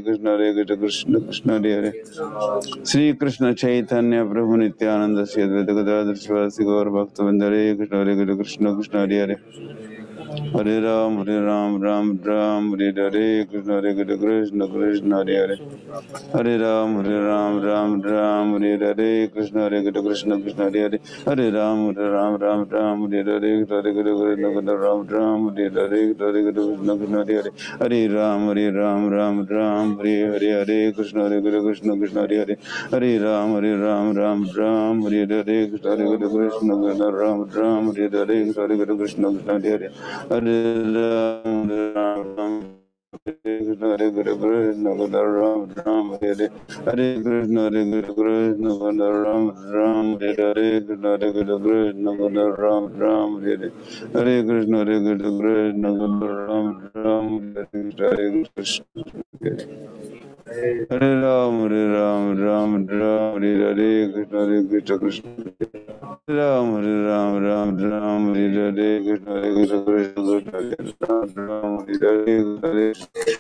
Krishna Hare Krishna Krishna Hare Sri Krishna Chaitanya Prabhu Nityananda Sri Advaita Gadadhar Sivasi Gaur Bhaktavinda Hare Krishna Krishna Hare Hare Ram Ram Hare Krishna Krishna Hare Hare Ram Hare Krishna Krishna Hare Hare Ram Hare Ram Hare Hare Ram Hare Krishna Krishna Hare Hare Ram Hare Krishna Krishna Hare Hare Hare Krishna Ram Hare Krishna Ram Hare Krishna Ram Hare Hare Krishna Ram Krishna Hare Ram Hare Krishna Krishna Ram Hare Krishna Krishna Hare Ram Hare Krishna Hare Ram Hare Krishna Krishna Hare Ram Hare Krishna Hare Ram Hare Krishna Krishna Hare Hare Ram Hare Krishna Hare Hare Krishna Hare Hare Ram Hare Krishna Hare Ram Hare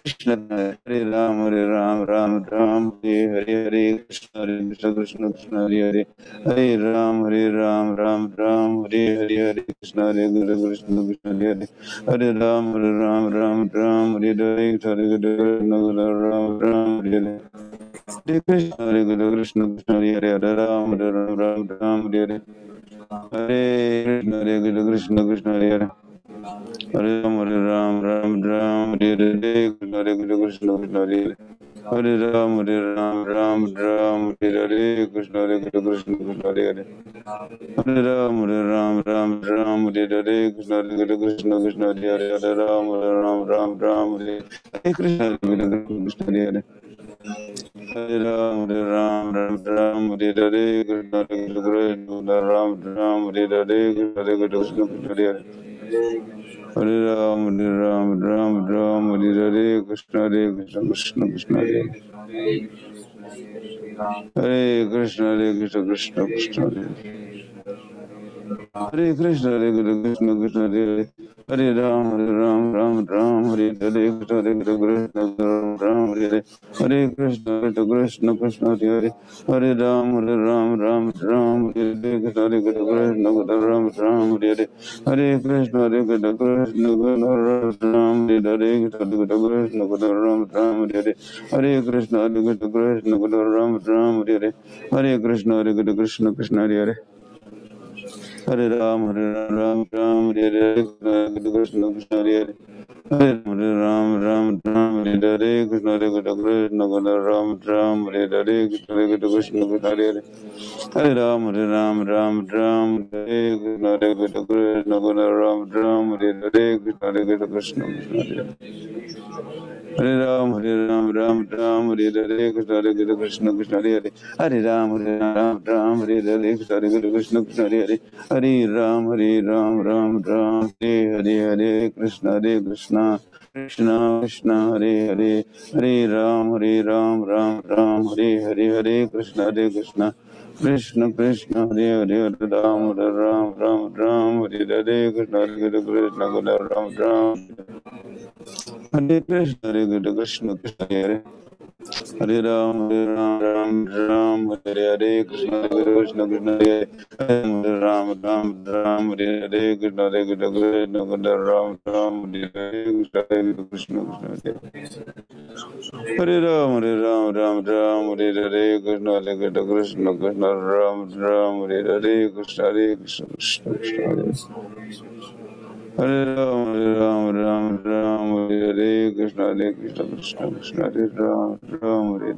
Krishna Hare Hare Ram Hare Krishna Hare Krishna Hare Hare Ram Hare Krishna Krishna Krishna Hare Hare Krishna Krishna Hare Hare Krishna Krishna Hare Hare Ram Hare Krishna Ram Hare Hare Krishna Krishna Hare Hare Ram Hare Krishna Hare Hare Krishna Ram Hare Krishna Hare Krishna Krishna Hare Hare Ram Hare Krishna Krishna Hare Hare Ram Hare Krishna Ram Hare Krishna Hare Hare Ram Hare Krishna Ram Hare Krishna Hare Hare Ram Hare Krishna Hare Hare Ram Hare Krishna Hare Hare Ram Hare Krishna Krishna Krishna Hare Ram Hare Krishna Krishna Hare Ram Hare Krishna Hare Krishna Hare Hare Ram Hare Krishna Krishna Hare Ram Hare Krishna Ram Hare Krishna Hare Ram Hare Krishna Ram Hare Krishna Hare Ram Hare Krishna Krishna Krishna Hare Ram Ram Hare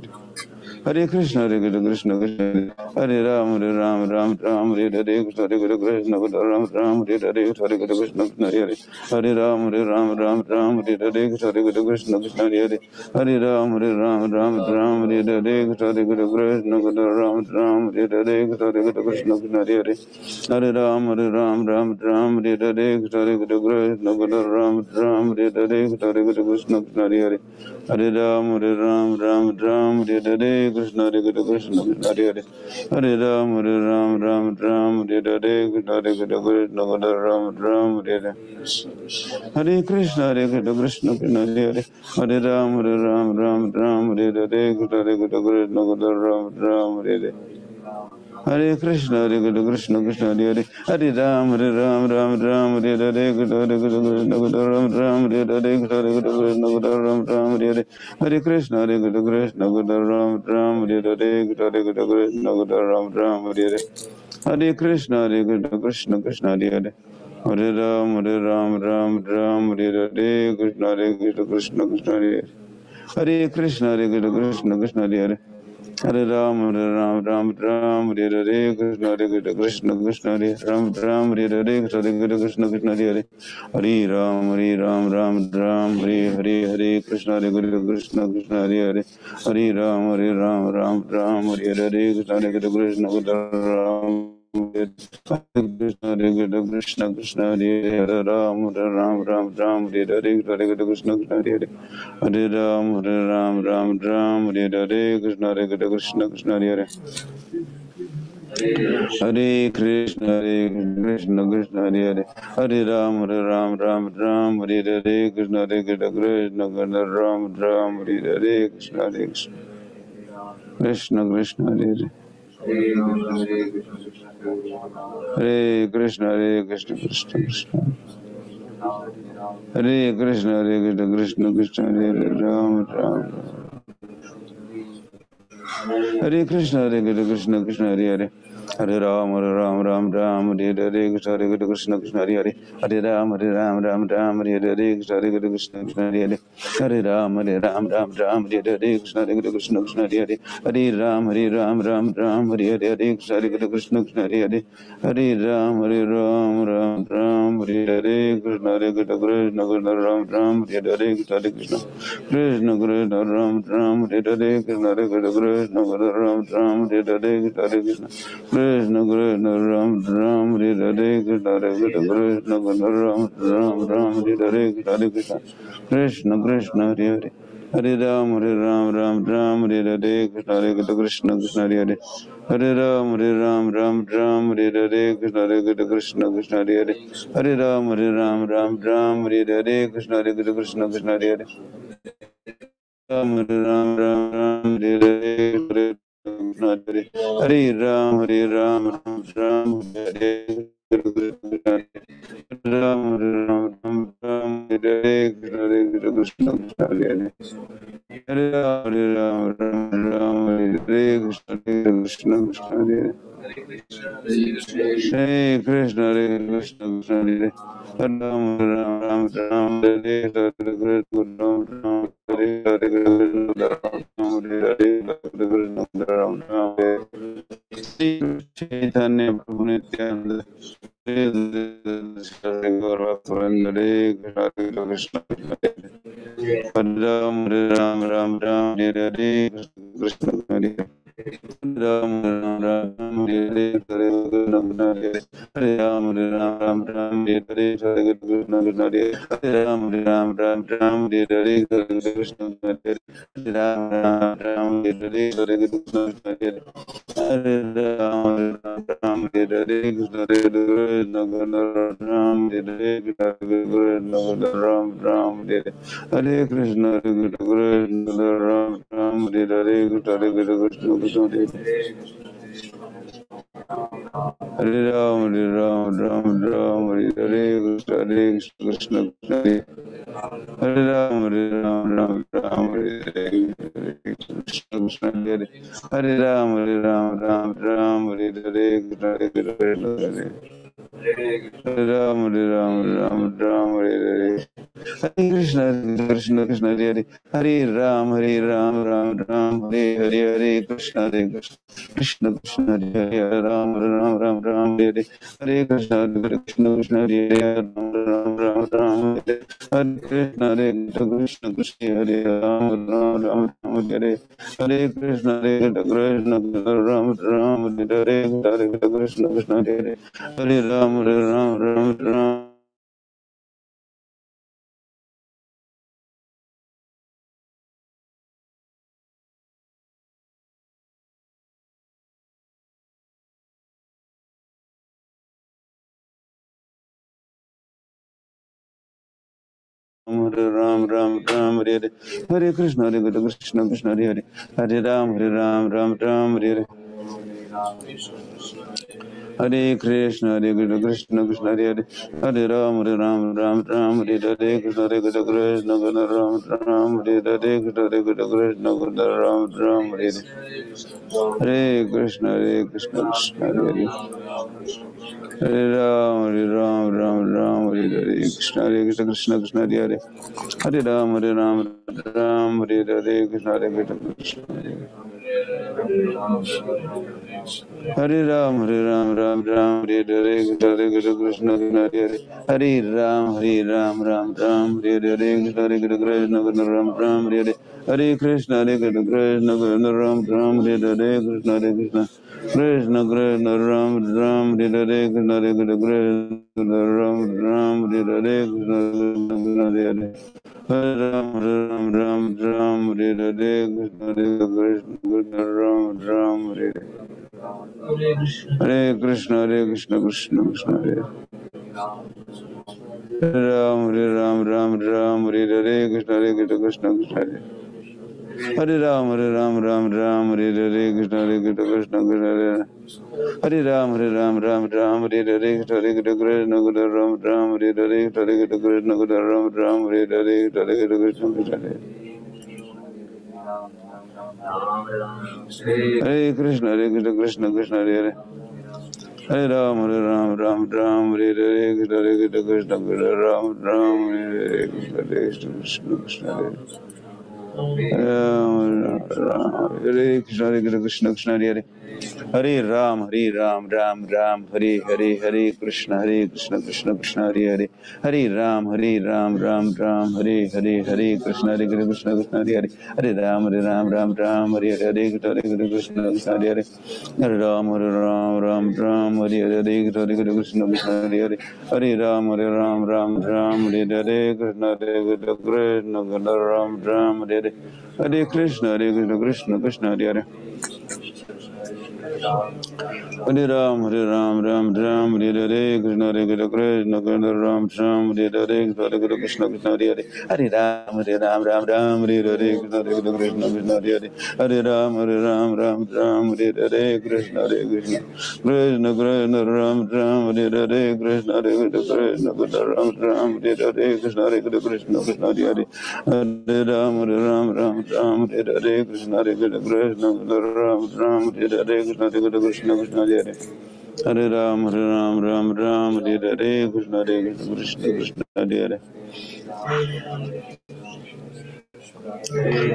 Hare Hare Krishna Krishna Krishna Hare Ram Ram Ram Hare Hare Krishna Krishna Ram Ram Hare Hare Hare Krishna Krishna Hare Hare Ram Ram Ram Hare Hare Krishna Krishna Krishna Hare Hare Ram Ram Ram Hare Hare Krishna Krishna Ram Ram Hare Hare Krishna Krishna Hare Hare Ram Ram Hare Hare Krishna Krishna Ram Ram Hare Hare Krishna Krishna Hare Hare Ram Ram Hare Hare Krishna Krishna Hare Hare Hare Ram Hare Hare Krishna Krishna Ram Ram Hare Hare Hare Krishna Krishna Krishna Hare Hare Hare Ram Hare Hare Krishna Krishna Ram Ram Hare Hare Hare Krishna Krishna Krishna Hare Hare Hare Ram Hare Hare Krishna Krishna Ram Ram Hare Hare Krishna Ram Ram Hare Hare Hare Krishna Krishna Ram Ram Hare Hare Krishna Ram Ram Hare Hare Hare Krishna Krishna Krishna Hare Hare Hare Ram Hare Hare Krishna Krishna Krishna Hare Hare Hare Krishna Krishna Krishna Hare Hare Hare Ram Hare Hare Krishna Krishna Krishna Hare Ram Hare Hare Krishna Krishna Hare Hare Ram Hare Hare Krishna Krishna Krishna Hare Hare Hare Ram Hare Hare Krishna Krishna Ram Hare Krishna Krishna Hare Hare Ram Hare Hare Krishna Krishna Hare Hare Ram Hare Hare Krishna Krishna Hare Hare Hare Krishna Krishna Krishna Hare Hare Hare Ram Hare Hare Krishna Krishna Ram Hare Hare Krishna Krishna Krishna Hare Hare Hare Krishna Krishna Krishna Hare Krishna Krishna Krishna Hare Ram Hare Krishna Krishna Krishna Hare Hare Hare Ram Hare Hare Krishna Krishna Krishna Hare Hare Hare Ram Hare Hare Krishna Krishna Krishna Hare Hare Hare Ram Hare Hare Krishna Krishna Krishna Hare Hare Hare Ram Hare Hare Krishna Krishna Krishna Hare Hare Hare Ram Hare Hare Krishna Krishna Ram Hare Hare Krishna Krishna Ram Hare Hare Krishna Krishna Ram Hare Hare Krishna Krishna Ram Hare Hare Krishna Krishna Ram Hare Hare Krishna Krishna Hare Hare Hare Ram Hare Hare Krishna Krishna Krishna Hare Hare Hare Ram Hare Hare Krishna Krishna Hare Hare Hare Ram Hare Hare Krishna Krishna Krishna Hare Hare Ram Hare Hare Hare Ram Hare Hare Ram Hare Krishna Krishna Hare Hare Hare Ram Hare Krishna Krishna Krishna Hare Hare Krishna Krishna Krishna Hare Ram Hare Chaitanya Prabhu Nityananda Krishna Ram Hare Hare Krishna Hare Ram Hare Hare Hare Ram Hare Hare Krishna Krishna Hare Ram Hare Hare Krishna Hare Ram Hare Hare Krishna Hare Hare Ram Hare Hare Krishna Ram Hare Ram Hare Hare Krishna Ram Hare Hare Krishna Hare Ram Hare Hare Krishna Hare Hare Ram Hare Hare Krishna Hare Hare Ram Hare Hare Krishna Hare Hare Ram Hare Hare Hare Krishna Krishna Hare Hare, Hare Ram Ram Ram Hare Hare, Hare Krishna Krishna Krishna Hare Hare, Ram Ram Hare Hare, Hare Krishna Krishna Hare Hare, Ram Ram Hare Hare Krishna Krishna Hare Ram Hare Hare Krishna Krishna Ram Hare Krishna Krishna Hare Hare Ram Ram Hare Ram Hare Hare, Hare Krishna Krishna Krishna Hare Hare, Hare Ram Ram Hare Hare, Hare Krishna Krishna Krishna Hare Hare, Hare Ram Ram Hare Hare, Krishna Krishna Ram Hare Hare, Krishna Krishna Ram Hare Hare, Hare Krishna Krishna Hare Hare, Hare Ram Hare Hare, Krishna Krishna Krishna Hare Hare, Hare Ram Hare Hare, Krishna Krishna Hare Ram Hare Ram Hare Hare, Krishna Krishna Hare Hare, Hare Ram Hare Hare, Krishna Krishna Ram Hare Hare, Hare Krishna Krishna Ram Hare Hare, Krishna Krishna Krishna Ram Hare Hare, Krishna Krishna Ram Hare Hare, Krishna Krishna Hare Hare, Hare Ram Hare Hare, Krishna Krishna Ram Hare Hare, Hare Krishna Krishna Krishna Hare Ram Hare Hare, Krishna Krishna Krishna Hare, Hare Ram Hare Hare, Krishna Krishna Hare, Hare Ram Hare Hare, Krishna Krishna Ram Hare Hare, Hare Krishna Ram Hare Hare, Hare Krishna Hare, Hare Krishna Krishna Krishna Hare, Hare Ram Hare Hare, Krishna Krishna Ram Hare Hare, Hare Krishna Krishna Hare, Hare Krishna Krishna Hare, Hare Ram Hare Hare Krishna Krishna Krishna Hare Hare, Hare Ram Hare Hare Krishna Krishna Hare Hare, Hare Ram Hare Hare Krishna Krishna Hare Hare, Hare Ram Hare Hare Krishna Krishna Hare Hare, Hare Ram Hare Hare Krishna Krishna Ram Hare Hare, Hare Krishna Krishna Hare Hare, Hare Ram Hare Hare Krishna Krishna Ram Hare Hare, Hare Krishna Krishna Hare Hare, Hare Ram Hare Hare Krishna Krishna Hare Hare, Hare Ram Hare Hare Krishna Krishna Krishna Ram Hare Hare, Krishna Krishna Ram Hare Hare, Krishna Krishna Hare Hare, Hare Ram Hare Hare Krishna Krishna Ram Hare Hare, Krishna Krishna Hare Hare, Hare Ram Hare Hare Krishna Krishna Hare Hare,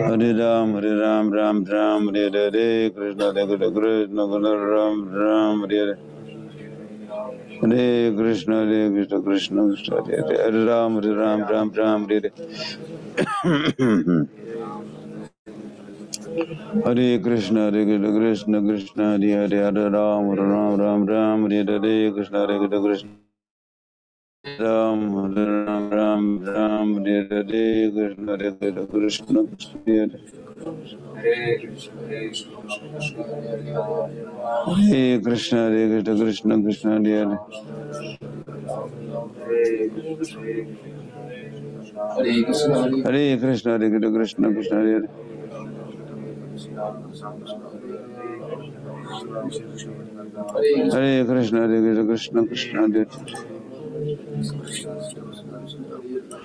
Hare Ram Hare Hare Krishna Krishna Ram Hare Hare, Hare Krishna Krishna Hare Hare, Hare Ram Hare Hare, Hare Krishna Krishna Hare Hare, Hare Ram Hare Hare, Krishna Krishna Ram Hare Hare, Krishna Krishna Hare Hare, Hare Krishna Krishna Hare Hare, Hare Krishna Krishna Hare Hare, Hare Krishna Krishna Hare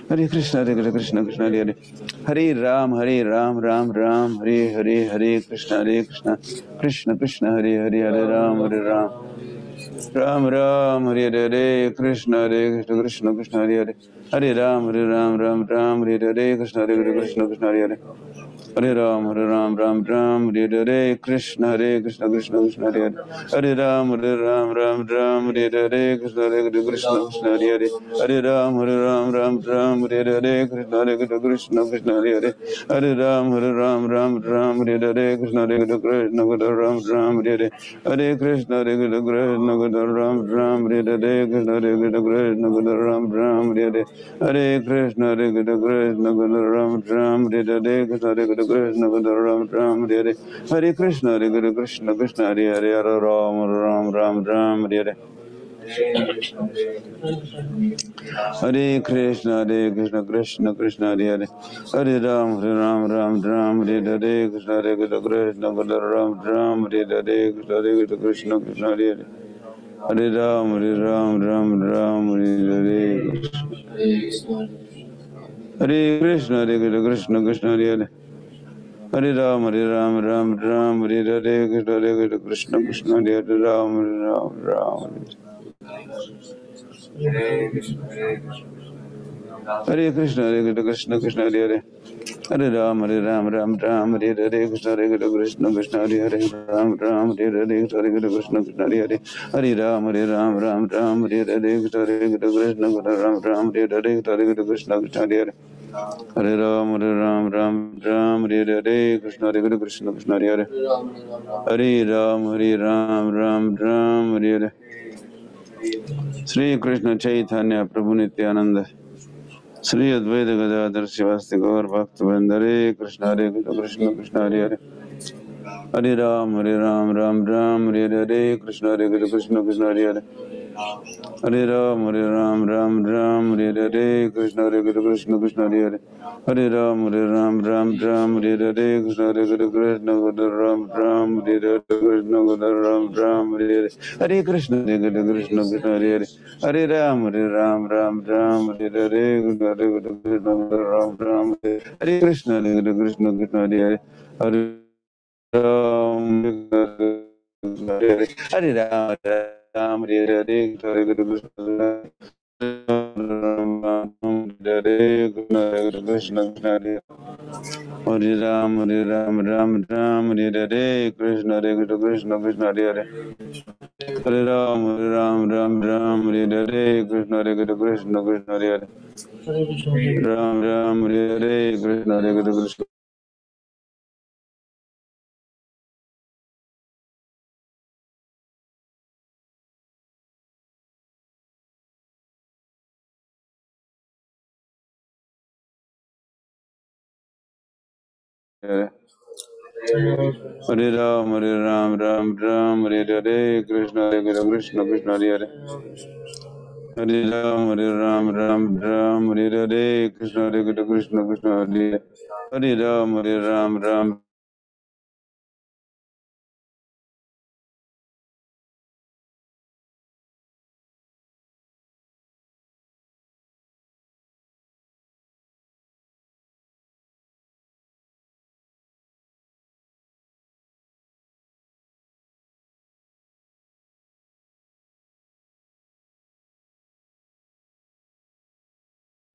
Hare, Hare Krishna Krishna Hare Hare, Hare Ram Hare Hare Krishna Krishna Krishna Hare Hare, Hare Ram Ram Ram Hare Hare Krishna Krishna Krishna Hare Hare Hare Ram Ram Ram Hare Hare Krishna Krishna Krishna Hare Hare Hare Ram Ram Ram Hare Hare Krishna Krishna Krishna Krishna Hare Hare Hare Ram Ram Ram Hare Hare Krishna Krishna Krishna Hare Hare Hare Ram Ram Hare Hare Krishna Krishna Krishna Hare Hare Hare Ram Ram Hare Hare Krishna Krishna Ram Hare Hare Hare Krishna Krishna Ram Hare Hare Krishna Krishna Ram Hare Hare Hare Krishna Krishna Ram Hare Hare Krishna Krishna Ram Hare Hare Hare Krishna Krishna Krishna Hare Hare Hare Ram Hare Hare Hare Krishna Krishna Krishna Hare Hare Hare Ram Hare Hare Krishna Krishna Ram Hare Hare Krishna Krishna Hare Hare Hare Ram Hare Hare Hare Krishna Krishna Krishna Hare Hare Hare Ram Hare Hare Krishna Krishna Hare Hare Ram Hare Krishna Krishna Krishna Hare Hare Hare Ram Hare Hare Krishna Krishna Hare Hare Ram Hare Hare Krishna Krishna Hare Hare Hare Ram Hare Hare Krishna Krishna Ram Hare Hare Krishna Krishna Hare Hare Hare Ram Hare Hare Krishna Krishna Hare Hare Hare Ram Hare Hare Sri Krishna Chaitanya Prabhu Nityananda Sri Advaita Gadadhar Sivasti Gaur Bhakta Hare Krishna Krishna Krishna Hare Hare Hare Ram Hare Hare Krishna Krishna Krishna Hare Hare Hare Ram Hare Hare Krishna Krishna Krishna Hare Hare Hare Ram Hare Hare Krishna Krishna Ram Hare Hare Krishna Ram Hare Hare Hare Krishna Krishna Krishna Hare Hare Hare Ram Hare Hare Krishna Krishna Ram Hare Krishna Krishna Krishna Hare Hare Hare Hare Ram Hare Hare Krishna Hare Ram Hare Hare Krishna Krishna Krishna Hare Hare Hare Ram Hare Hare Krishna Krishna Krishna Hare Hare Ram Hare Hare Krishna Krishna Hare Hare Ram Hare Hare Hare Krishna Krishna Krishna Hare Hare Hare Ram Hare Hare Hare Krishna Krishna Krishna Hare Hare Ram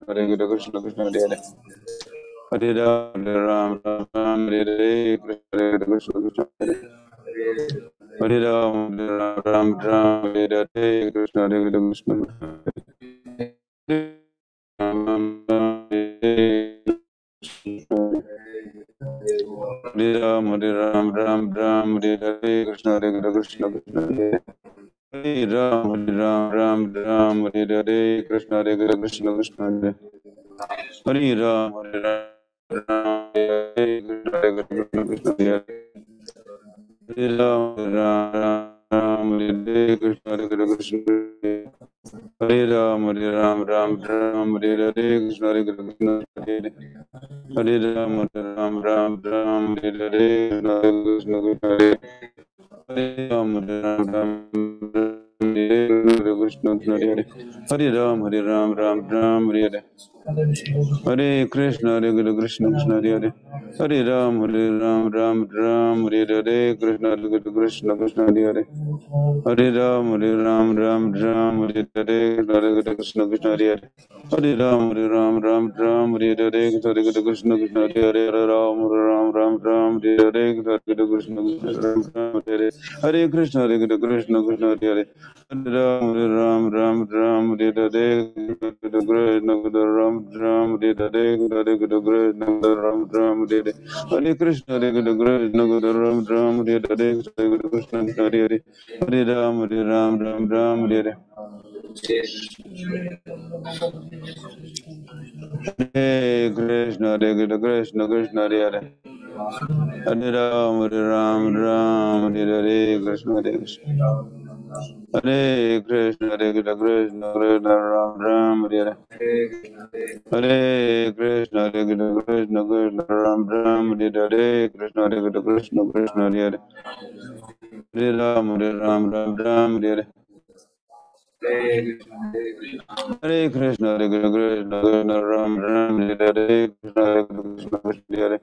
Hare Krishna Krishna Hare Hare Hare Ram Hare Hare Krishna Krishna Krishna Hare Hare Ram Hare Hare Krishna Krishna Hare Ram Hare Hare Krishna Krishna Krishna Hare Hare Ram Hare Hare Krishna Krishna Krishna Hare Hare Ram Hare Hare Krishna Krishna Hare Hare Ram Hare Krishna Krishna Hare Ram Hare Hare Krishna Krishna Hare Hare Ram Hare Hare Krishna Krishna Hare Hare Ram Hare Krishna Krishna Hare Hare Hare Ram Hare Hare Hare Krishna Krishna Krishna Hare Hare Hare Ram Ram Ram Hare Hare Krishna Krishna Krishna Hare Hare Hare Ram Ram Hare Hare Krishna Krishna Hare Hare Hare Ram Ram Hare Hare Krishna Krishna Hare Hare Hare Ram Ram Hare Hare Krishna Krishna Hare Hare Hare Krishna Krishna Krishna Hare Hare Ram Hare Hare Krishna Ram Hare Hare Krishna Ram Hare Hare Hare Krishna Krishna Ram Hare Hare Krishna Hare Hare Hare Ram Hare Hare Hare Krishna Krishna Hare Hare Hare Ram Hare Hare Krishna Hare Krishna Hare Krishna Krishna Ram Hare Hare Hare Krishna Krishna Ram Hare Hare Krishna Krishna Hare Hare Hare Ram Hare Hare Hare Krishna Krishna Ram Hare Hare Krishna Krishna Hare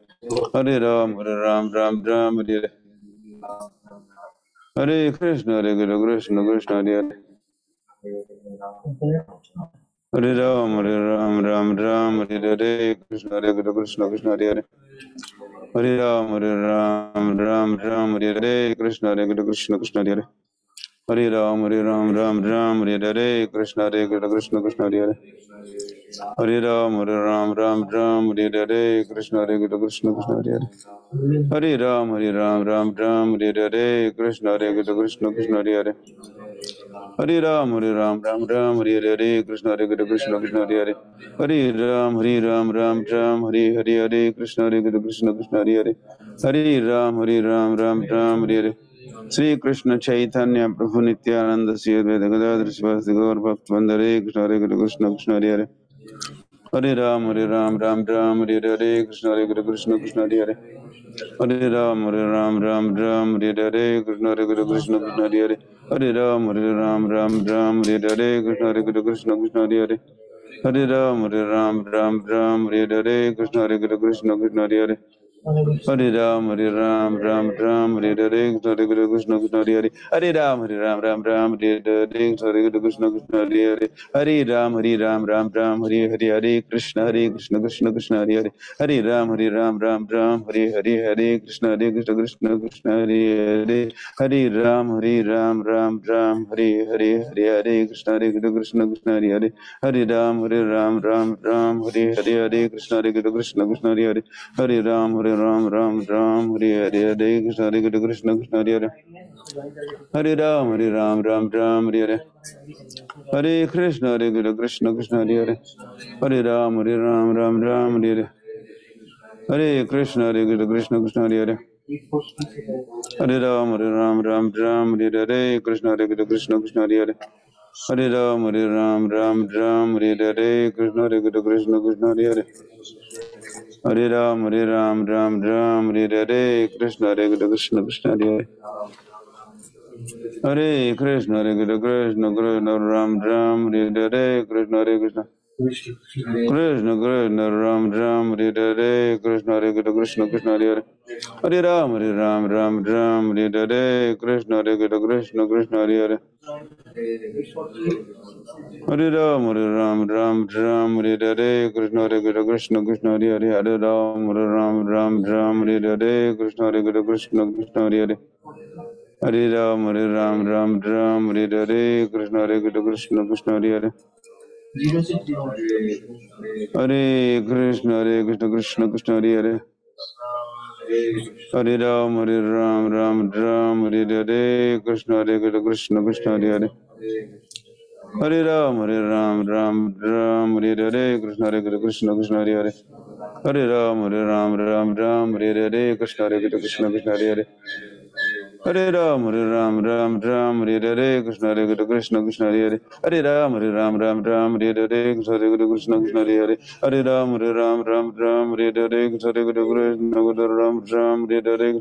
Hare Hare Ram Hare Hare Hare Krishna Krishna Hare Hare Hare Ram Hare Hare Krishna Krishna Hare Hare Hare Ram Hare Hare Krishna Krishna Hare Hare Hare Ram Hare Hare Krishna Krishna Hare Hare Hare Ram Hare Hare Krishna Krishna Hare Hare Hare Ram Hare Hare Krishna Krishna Hare Hare Hare Ram Hare Hare Krishna Krishna Hare Hare Hare Ram Hare Hare Krishna Krishna Hare Hare Hare Ram Hare Hare Sri Krishna Chaitanya Prabhu Nityananda Sri Advaita Gadadhar Sivasadi Gaur Bhakt Vandare Krishna Krishna Hare Hare Hare Ram Hare Hare Hare Krishna Krishna Hare Hare Hare Ram Hare Hare Krishna Krishna Hare Hare Hare Ram Hare Hare Krishna Krishna Hare Hare Hare Ram Hare Hare Krishna Krishna Hare Hare Hare Ram Hare Hare Krishna Krishna Hare Hare Hare Ram Hare Hare Krishna Krishna Hare Hare Hare Ram Hare Hare Krishna Krishna Hare Hare Hare Ram Hare Hare Krishna Krishna Hare Hare Hare Ram Hare Hare Krishna Krishna Hare Hare Hare Ram Hare Hare Krishna Krishna Hare Hare Hare Ram Hare Hare Krishna Krishna Hare Hare Hare Ram Hare Hare Hare Krishna Krishna Hare Hare Hare Ram Hare Hare Hare Krishna Krishna Hare Hare Hare Ram Hare Hare Krishna Krishna Hare Hare Hare Ram Hare Hare Krishna Krishna Hare Hare Hare Ram Hare Hare Krishna Krishna Hare Hare Hare Krishna Ram Hare Hare Krishna Krishna Krishna Ram Hare Hare Krishna Krishna Hare Hare Hare Ram Hare Hare Krishna Krishna Hare Hare Hare Ram Hare Hare Krishna Krishna Hare Hare Hare Ram Hare Hare Krishna Krishna Hare Hare Hare Ram Hare Hare Krishna Krishna Hare Hare Hare Krishna Krishna Hare Hare Hare Ram Hare Hare Krishna Krishna Hare Hare Hare Ram Hare Hare Krishna Krishna Hare Hare Hare Ram Hare Hare Krishna Krishna Hare Hare Hare Ram, Ram Ram, Hare Krishna, Krishna Krishna, Hare Hare Ram, Ram Ram, Hare Krishna, Krishna Krishna, Hare Hare Ram, Ram, Hare Krishna, Krishna Ram, Hare Krishna, Krishna Ram, Hare Hare Krishna,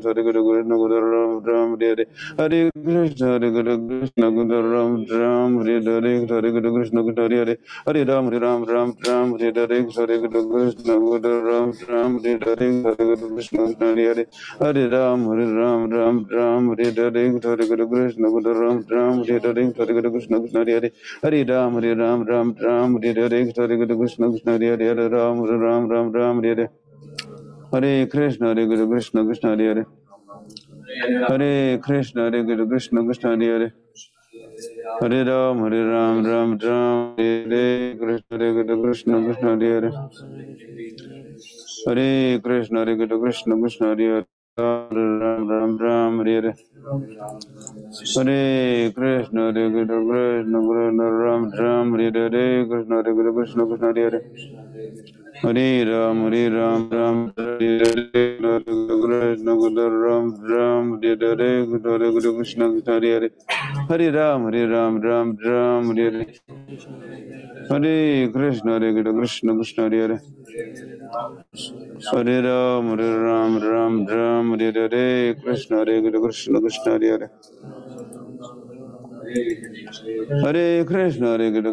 Krishna Ram, Hare Krishna, Krishna Hare Hare Ram, Ram, Hare Krishna, Krishna Ram, Hare Krishna, Krishna Hare Hare Ram, Hare Krishna, Ram, Hare Krishna, Krishna Hare Hare Ram, Hare Krishna, Krishna Hare Ram, Hare Krishna, Krishna Hare Hare Krishna, Krishna Krishna Hare Hare Ram, Ram, Hare Krishna, Krishna Hare Hare Krishna, Krishna Krishna Hare Ram, Hare Hare Krishna, Krishna Ram, Hare Krishna, Krishna Krishna Hare Hare Ram, Hare Krishna, Ram, Hare Krishna, Krishna Hare Hare Ram, Hare Hare Krishna, Krishna Krishna Hare Hare Ram, Hare Krishna, Krishna Krishna Hare Hare Krishna, Krishna Krishna Hare Hare Ram, Hare Krishna,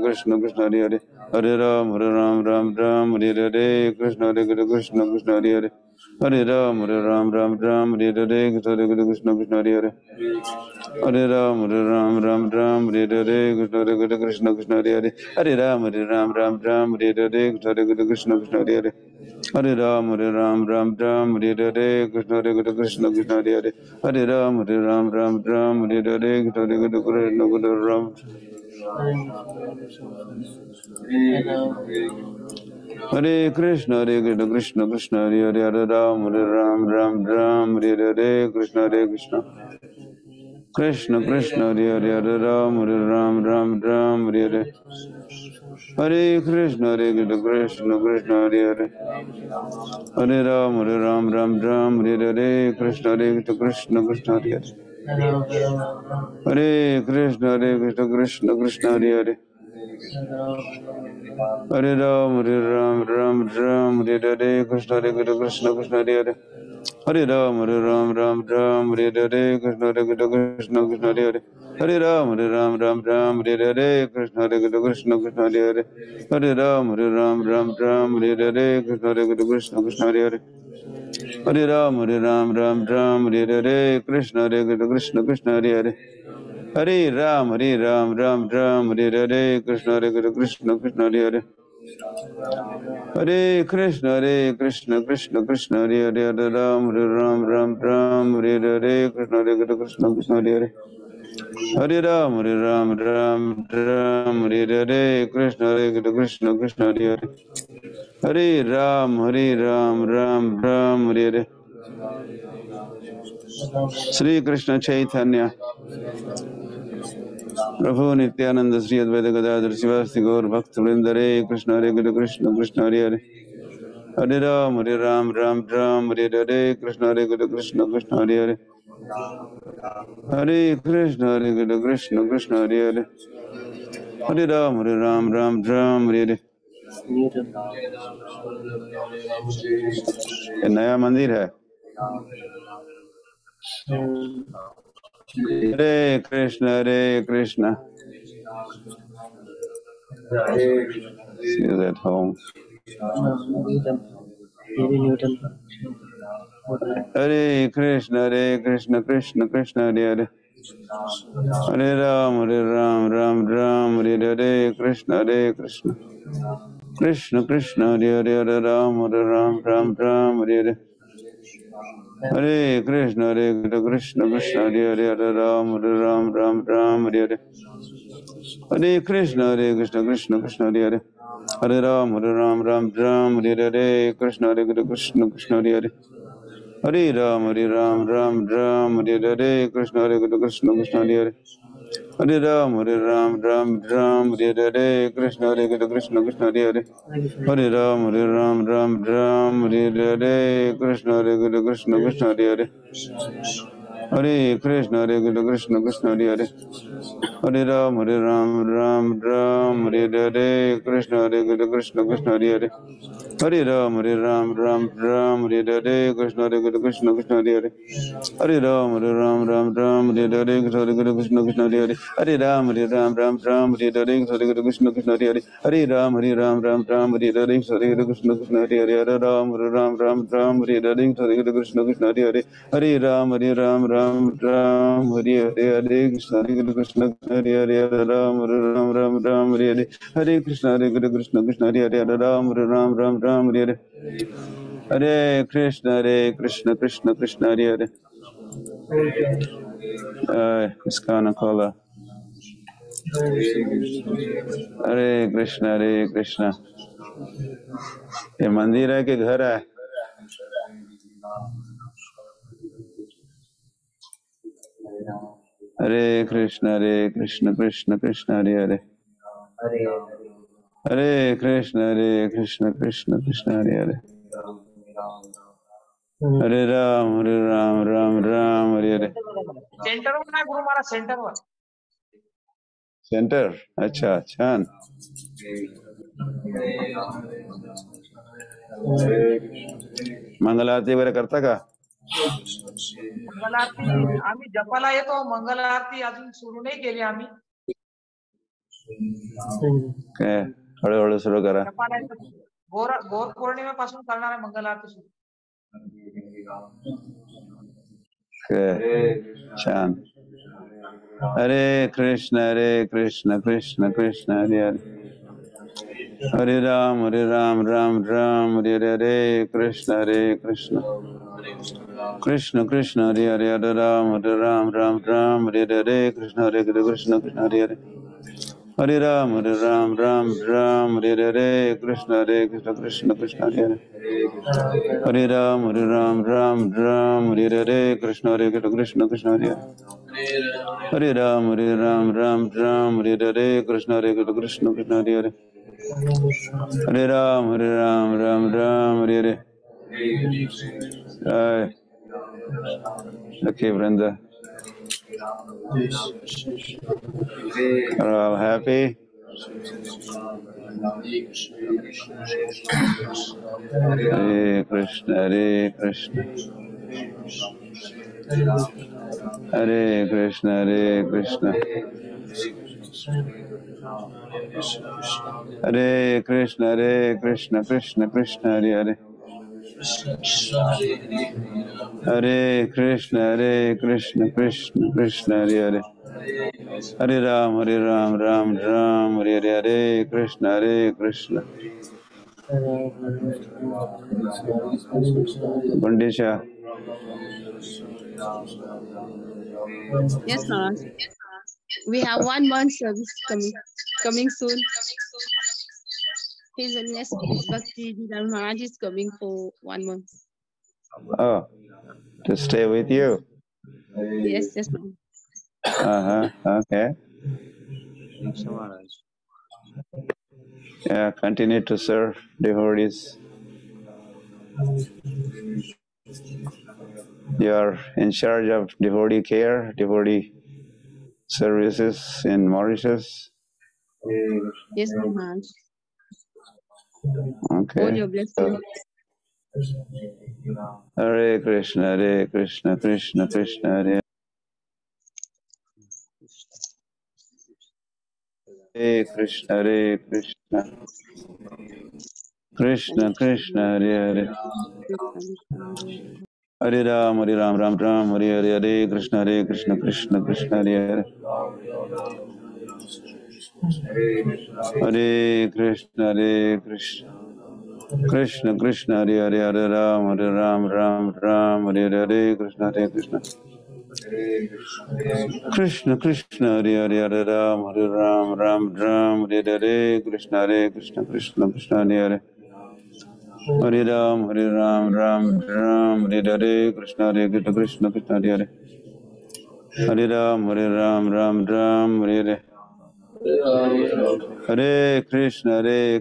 Krishna Krishna Hare Hare Ram, Hare Krishna, Krishna Hare Hare Ram, Hare Krishna, Krishna Hare Hare Ram, Hare Krishna, Krishna Hare Hare Ram, Hare Krishna, Krishna Krishna Hare Hare Ram, Hare Krishna, Ram Hare Krishna, Krishna Krishna Hare Hare Ram, Hare Krishna, Krishna Krishna Hare Ram, Hare Hare Krishna, Krishna Krishna Hare Hare Ram, Hare Krishna, Krishna Krishna Hare Hare Krishna, Krishna Krishna Hare Hare Ram, Hare Krishna, Krishna Krishna Hare Hare Ram, Hare Krishna, Krishna Krishna Hare Hare Ram, Hare Krishna, Krishna Krishna Hare Hare Ram, Hare Krishna, Krishna Krishna Hare Hare Ram, Hare Krishna, Krishna Krishna Hare Hare Ram, Hare Krishna, Krishna Krishna Hare Hare Krishna, Krishna Krishna Hare Hare Ram, Hare Krishna, Krishna Krishna Hare Hare Ram, Hare Krishna, Krishna Krishna Hare Hare Ram, Hare Sri Krishna Chaitanya Prabhu Nityananda Sri Advaita Gadadhar Sivasti Gaur Bhakta Vrinda Hare Krishna, Krishna Krishna Hare Hare Ram, Hare Krishna, Krishna Krishna Hare Hare Krishna, Krishna Krishna Hare Hare Ram, Hare ये नया मंदिर है Hare Krishna she is at home Hare Krishna Krishna Krishna Hare Hare Hare Ram Hare Krishna Krishna Krishna Hare Hare Ram Hare Hare Hare Krishna Krishna Hare Hare Ram Hare Hare Hare Krishna Krishna Hare Hare Hare Ram Hare Hare Krishna Krishna Hare Hare Hare Ram Hare Hare Krishna Krishna Hare Hare Hare Ram Hare Hare Krishna Krishna Hare Hare Hare Ram Hare Hare Krishna Krishna Hare Hare Hare Krishna Krishna Krishna Hare Hare Hare Ram Ram Ram Hare Hare Krishna Krishna Krishna Hare Hare Hare Ram Ram Ram Hare Hare Krishna Krishna Krishna Hare Hare Hare Ram Ram Hare Hare Krishna Krishna Krishna Hare Hare Hare Ram Ram Hare Hare Krishna Krishna Hare Hare Hare Ram Ram Hare Hare Krishna Krishna Hare Hare Hare Ram Ram Hare Hare Krishna Krishna Hare Hare Hare Ram Ram Hare Hare Krishna Krishna Hare Hare Hare Ram Ram Hare Hare Hare Krishna Krishna Hare Hare Hare Ram Ram Hare Hare Hare Krishna Krishna Krishna Hare Hare Iskana Kola Hare Krishna ये मंदिर है कि घर है Hare Krishna Krishna Krishna Hare Hare Hare Krishna Krishna Krishna Hare Hare Hare Ram Ram Hare Hare centre वर नाही गुरु महाराज centre वर centre अच्छा छान मंगल आरती वगैरे करता का मंगल आरती आम्ही जपाला येतो मंगल आरती अजून सुरू नाही केली आम्ही काय हळूहळू सुरू करा जपाला येतो गोर पौर्णिमेपासून करणार आहे मंगल आरती सुरू छान Hare Krishna Krishna Krishna Hare Hare Hare Ram Ram Hare Hare Krishna Krishna Krishna Hare Hare Hare Ram Ram Hare Hare Krishna Krishna Hare Hare Hare Ram Ram Hare Hare Krishna Krishna Hare Hare Hare Ram Ram Hare Hare Krishna Krishna Hare Hare Hare Ram Ram Hare Hare Krishna Krishna Hare Hare Hare Ram Ram Hare Hare Okay, Brenda. Are all happy? Hare Krishna Hare Krishna Hare Krishna Hare Krishna Krishna Krishna Hare Hare Hare Krishna Krishna Krishna Hare Hare Hare Ram Ram Hare Hare Hare Krishna Gundisha. Yes, Maharaj. We have 1 month service coming soon. His Holiness Bhakti Didar Maharaj is coming for 1 month. Oh, to stay with you? Yes, Maharaj. Okay. Yeah, continue to serve devotees. You are in charge of devotee care, devotee services in Mauritius. Yes, Maharaj. Okay. All your blessings. Hare Krishna Krishna Hare Hare Krishna Krishna Hare Hare Hare Ram Ram Hare Hare Krishna Krishna Hare Hare Hare Krishna Krishna Hare Hare Hare Ram Hare Hare Krishna Krishna Hare Hare Ram Hare Hare Krishna Hare Hare Hare Ram Hare Hare Krishna Hare Hare Hare Ram Hare Hare Hare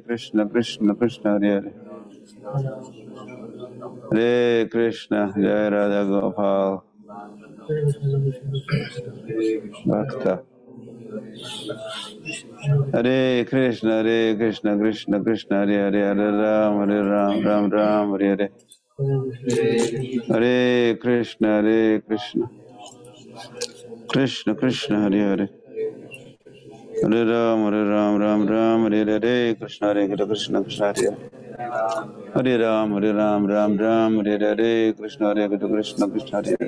Krishna Krishna Hare Hare Hare Krishna Jai Radha Gopal भक्त हरे Krishna Krishna Krishna Hare Hare Hare Ram Ram Ram Hare Hare Hare Krishna Krishna Krishna Hare Hare Hare Ram Ram Hare Hare Krishna Krishna Hare Hare Ram Ram Hare Hare Krishna Krishna Hare Hare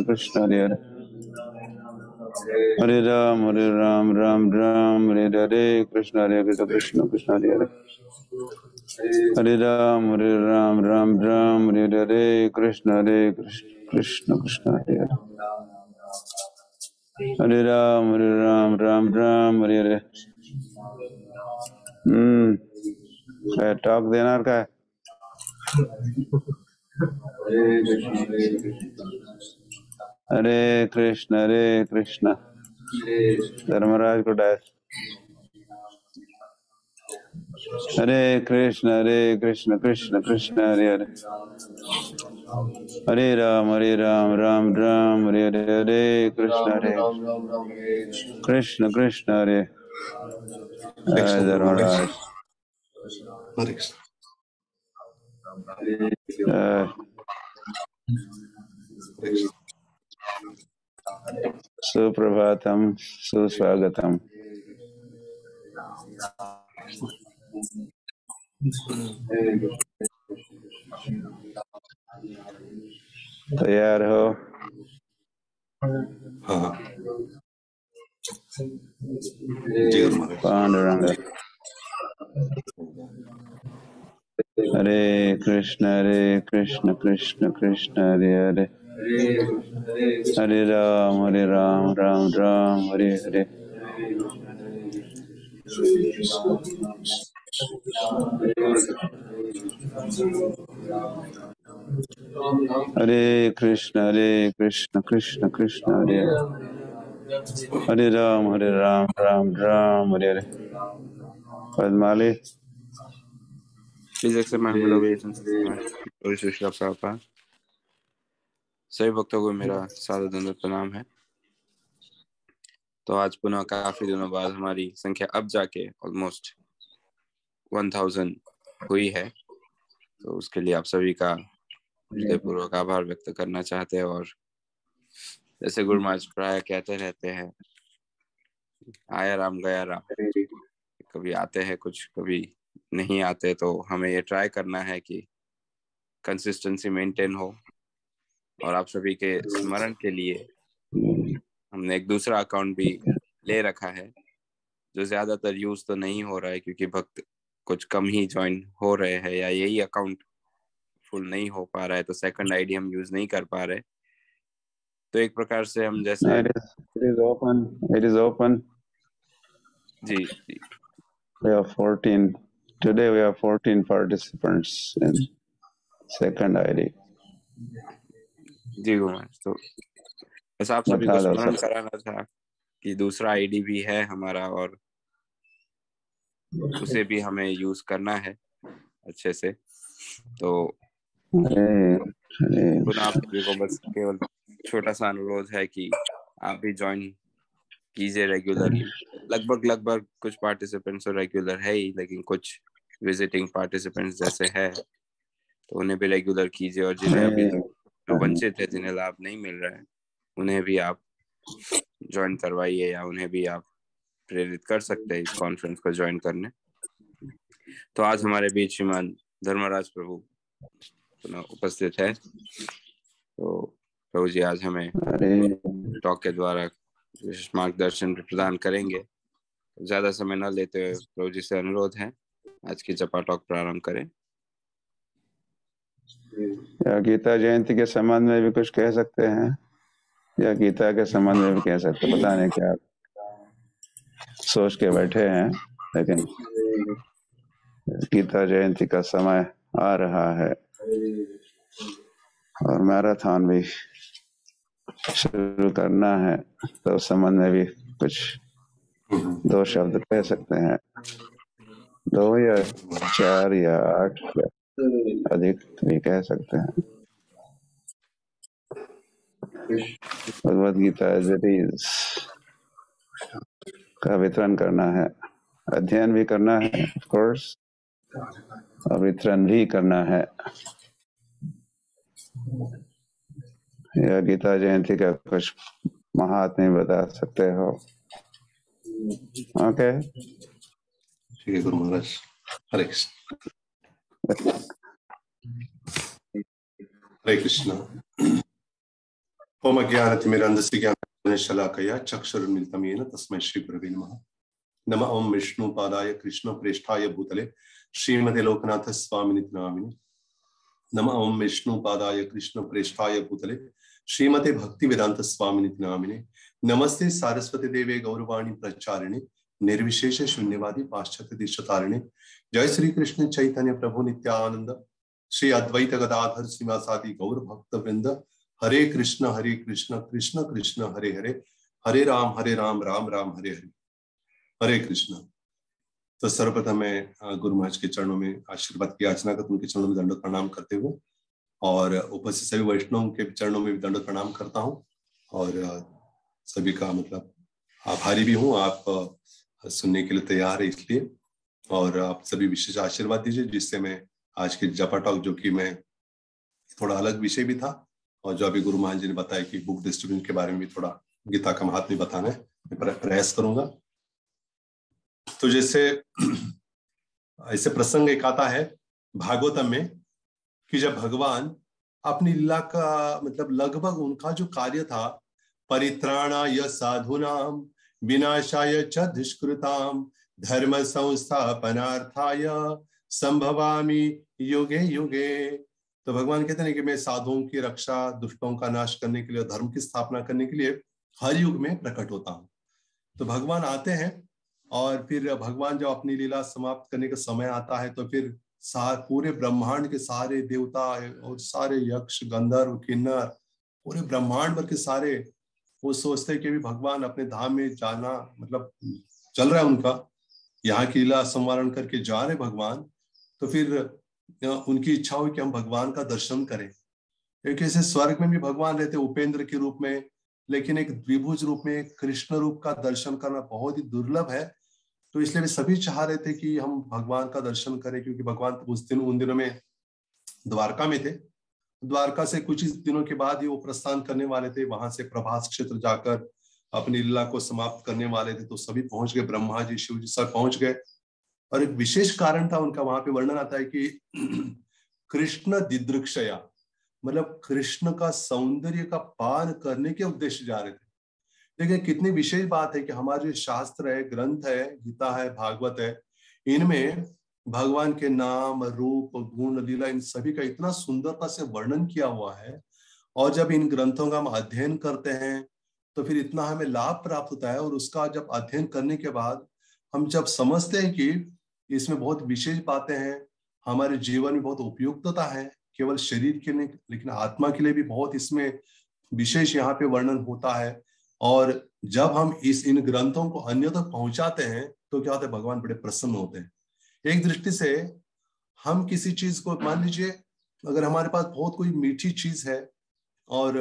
Krishna Hare Hare Hare Ram Ram Hare Hare Krishna Krishna Hare Hare Hare Ram Ram Hare Hare Krishna Krishna Hare Hare Hare Ram Ram Hare Hare talk देना का है हरे कृष्ण धर्मराज को di हरे कृष्ण कृष्ण कृष्ण हरे हरे हरे राम राम हरे हरे कृष्ण कृष्ण हरे धर्मराज सुप्रभातम सुस्वागतम तैयार हो पांडुरंग हरे Krishna Krishna Hare Hare Hare Ram Ram Hare Hare Hare Krishna Krishna Krishna Hare Hare Ram Hare Hare पद्माली Please accept my humble obeisance. Srila Prabhupada सभी भक्तों को मेरा सादर दंडवत प्रणाम है। तो आज पुनः काफी दिनों बाद हमारी संख्या अब जाके ऑलमोस्ट 1000 हुई है, तो उसके लिए आप सभी का हृदयपूर्वक आभार व्यक्त करना चाहते हैं। और जैसे गुरु महाराज प्राय कहते रहते हैं, आया राम गया राम, कभी आते हैं कुछ, कभी नहीं आते, तो हमें ये ट्राई करना है कि कंसिस्टेंसी मेंटेन हो। और आप सभी के स्मरण के लिए हमने एक दूसरा अकाउंट भी ले रखा है, जो ज्यादातर यूज तो नहीं हो रहा है क्योंकि भक्त कुछ कम ही ज्वाइन हो रहे हैं, या यही अकाउंट फुल नहीं हो पा रहा है, तो सेकंड आईडी हम यूज नहीं कर पा रहे। तो एक प्रकार से हम जैसे it is open ji ji we have 14 today we have 14 participants in second ID जी गुरु। तो बस आप सभी को स्मरण कराना था कि दूसरा आईडी भी है हमारा, और उसे भी हमें यूज करना है अच्छे से। तो पुनः आप सभी को बस केवल छोटा सा अनुरोध है कि आप भी ज्वाइन कीजिए रेगुलरली। लगभग कुछ पार्टिसिपेंट्स तो रेगुलर है ही, लेकिन कुछ विजिटिंग पार्टिसिपेंट्स जैसे है, तो उन्हें भी रेगुलर कीजिए। और जिन्हें अभी जो वंचित है, जिन्हें लाभ नहीं मिल रहा है, उन्हें भी आप ज्वाइन करवाइए, या उन्हें भी आप प्रेरित कर सकते हैं इस कॉन्फ्रेंस को ज्वाइन करने। तो आज हमारे बीच श्रीमान धर्मराज प्रभु उपस्थित है। तो प्रभु जी आज हमें टॉक के द्वारा विशेष मार्गदर्शन प्रदान करेंगे। तो ज्यादा समय न लेते हुए प्रभु जी से अनुरोध है, आज की जपा टॉक प्रारंभ करें। या गीता जयंती के संबंध में भी कुछ कह सकते हैं, या गीता के संबंध में भी कह सकते, पता नहीं क्या सोच के बैठे हैं, लेकिन गीता जयंती का समय आ रहा है और मैराथन भी शुरू करना है तो उस संबंध में भी कुछ 2 शब्द कह सकते हैं, 2 या 4 या 8 या अधिक भी कह सकते हैं। Bhagavad Gita as it is का वितरण करना है, अध्ययन भी करना है ऑफ कोर्स, और वितरण भी करना है। यह गीता जयंती का कुछ महात्म्य बता सकते हो? ओके, ठीक है गुरु महाराज। हरे कृष्ण। हरे कृष्ण। ओम अज्ञानतिमिरन्धस्य ज्ञानाञ्जनशलाकया शलाकया चक्षुरुन्मिलितं येन तस्मै श्री गुरवे नमः। नमः ओम विष्णु पादाय कृष्ण प्रेष्ठाय भूतले श्रीमते लोकनाथ स्वामिनिति नामिने। नमः ओम विष्णु पादाय कृष्ण प्रेष्ठाय भूतले श्रीमते भक्ति वेदांत स्वामिनिति नामिने। नमस्ते सारस्वती देवे गौरवाणी प्रचारिणे निर्विशेष शून्यवादी पाश्चात्य देशतारिणे। जय श्री कृष्ण चैतन्य प्रभु नित्यानंद श्री अद्वैत गदाधर श्रीवासादि गौर भक्त वृंद। हरे कृष्ण कृष्ण कृष्ण हरे हरे, हरे राम राम राम हरे हरे। हरे कृष्ण। तो सर्वप्रथम मैं गुरु महाराज के चरणों में आशीर्वाद की याचना करता हूं, उनके चरणों में दंडवत प्रणाम करते हुए, और उपस्थित सभी वैष्णवों के चरणों में भी दंडवत प्रणाम करता हूं, और सभी का मतलब आभारी भी हूं। आप सुनने के लिए तैयार है इसलिए, और आप सभी विशेष आशीर्वाद दीजिए, जिससे मैं आज के जपा टॉक, जो कि मैं थोड़ा अलग विषय भी था, और जो अभी गुरु महाराज जी ने बताया कि बुक डिस्ट्रीब्यूशन के बारे में भी थोड़ा गीता का महात्म्य बताना है, मैं प्रयास करूंगा। तो जैसे ऐसे प्रसंग एक आता है भागवतम में कि जब भगवान अपनी लीला का मतलब लगभग उनका जो कार्य था, परित्राणाय साधूनाम विनाशाय च दुष्कृताम धर्म संस्थापनार्थाय संभवामि युगे युगे। तो भगवान कहते हैं कि मैं साधुओं की रक्षा, दुष्टों का नाश करने के लिए, धर्म की स्थापना करने के लिए हर युग में प्रकट होता हूं। तो भगवान आते हैं, और फिर भगवान जब अपनी लीला समाप्त करने का समय आता है, तो फिर पूरे ब्रह्मांड के सारे देवता और सारे यक्ष गंधर्व किन्नर, पूरे ब्रह्मांड भर के सारे वो सोचते हैं कि भी भगवान अपने धाम में जाना, मतलब चल रहा है उनका, यहाँ की लीला संवारण करके जा रहे भगवान। तो फिर उनकी इच्छा हुई कि हम भगवान का दर्शन करें। एक ऐसे स्वर्ग में भी भगवान रहते उपेंद्र के रूप में, लेकिन एक द्विभुज रूप में कृष्ण रूप का दर्शन करना बहुत ही दुर्लभ है। तो इसलिए वे सभी चाह रहे थे कि हम भगवान का दर्शन करें, क्योंकि भगवान उन दिनों में द्वारका में थे। द्वारका से कुछ ही दिनों के बाद ही वो प्रस्थान करने वाले थे, वहां से प्रभास क्षेत्र जाकर अपनी लीला को समाप्त करने वाले थे। तो सभी पहुंच गए, ब्रह्मा जी शिव जी सब पहुंच गए, और एक विशेष कारण था उनका। वहां पे वर्णन आता है कि कृष्ण दिदृक्षया, मतलब कृष्ण का सौंदर्य का पान करने के उद्देश्य जा रहे थे। लेकिन कितनी विशेष बात है कि हमारे जो शास्त्र है, ग्रंथ है, गीता है, भागवत है, इनमें भगवान के नाम, रूप, गुण, लीला, इन सभी का इतना सुंदरता से वर्णन किया हुआ है। और जब इन ग्रंथों का हम अध्ययन करते हैं तो फिर इतना हमें लाभ प्राप्त होता है। और उसका जब अध्ययन करने के बाद हम जब समझते हैं कि इसमें बहुत विशेष बातें हैं, हमारे जीवन में बहुत उपयुक्तता है, केवल शरीर के लिए लेकिन आत्मा के लिए भी बहुत इसमें विशेष यहाँ पे वर्णन होता है। और जब हम इन ग्रंथों को अन्य तक पहुंचाते हैं तो क्या होता है, भगवान बड़े प्रसन्न होते हैं। एक दृष्टि से हम किसी चीज को, मान लीजिए अगर हमारे पास बहुत कोई मीठी चीज है और